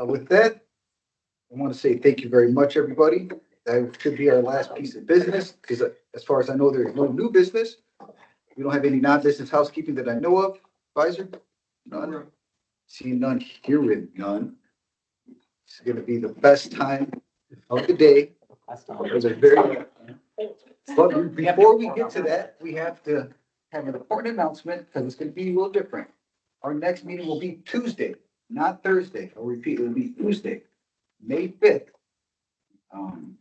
With that, I want to say thank you very much, everybody. That should be our last piece of business, because as far as I know, there is no new business. We don't have any non-business housekeeping that I know of. Advisor? None. Seeing none, hearing none. It's gonna be the best time of the day. Because they're very. But before we get to that, we have to have an important announcement, because it's gonna be a little different. Our next meeting will be Tuesday, not Thursday. I'll repeat, it will be Tuesday, May 5th.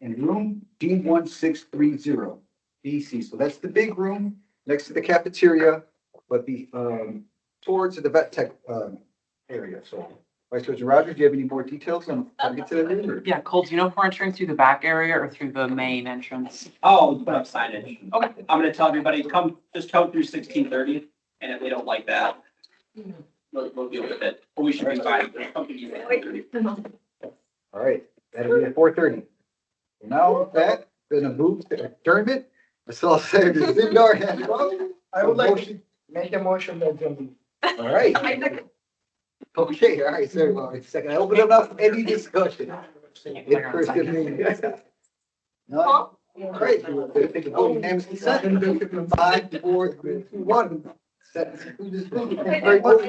In room D1630, BC. So that's the big room next to the cafeteria, but towards the vet tech, area. So Vice President Rogers, do you have any more details on how to get to that room? Or-
Yeah, Cole, do you know if we're entering through the back area or through the main entrance?
Oh, put up signage. Okay. I'm gonna tell everybody, just come through 1630, and if they don't like that, we'll deal with it, but we should be fine. Just come through 1630.
All right, that'll be at 4:30. Now with that, gonna move to adjournment. I saw Senator Zindar hand up.
I would like to make a motion that we.
All right. Okay, all right, sir. Well, second, I open it up, any discussion. Any first of me? None? All right, we'll take a vote unanimous consent. 5, 4, 3, 2, 1. Thank you very much.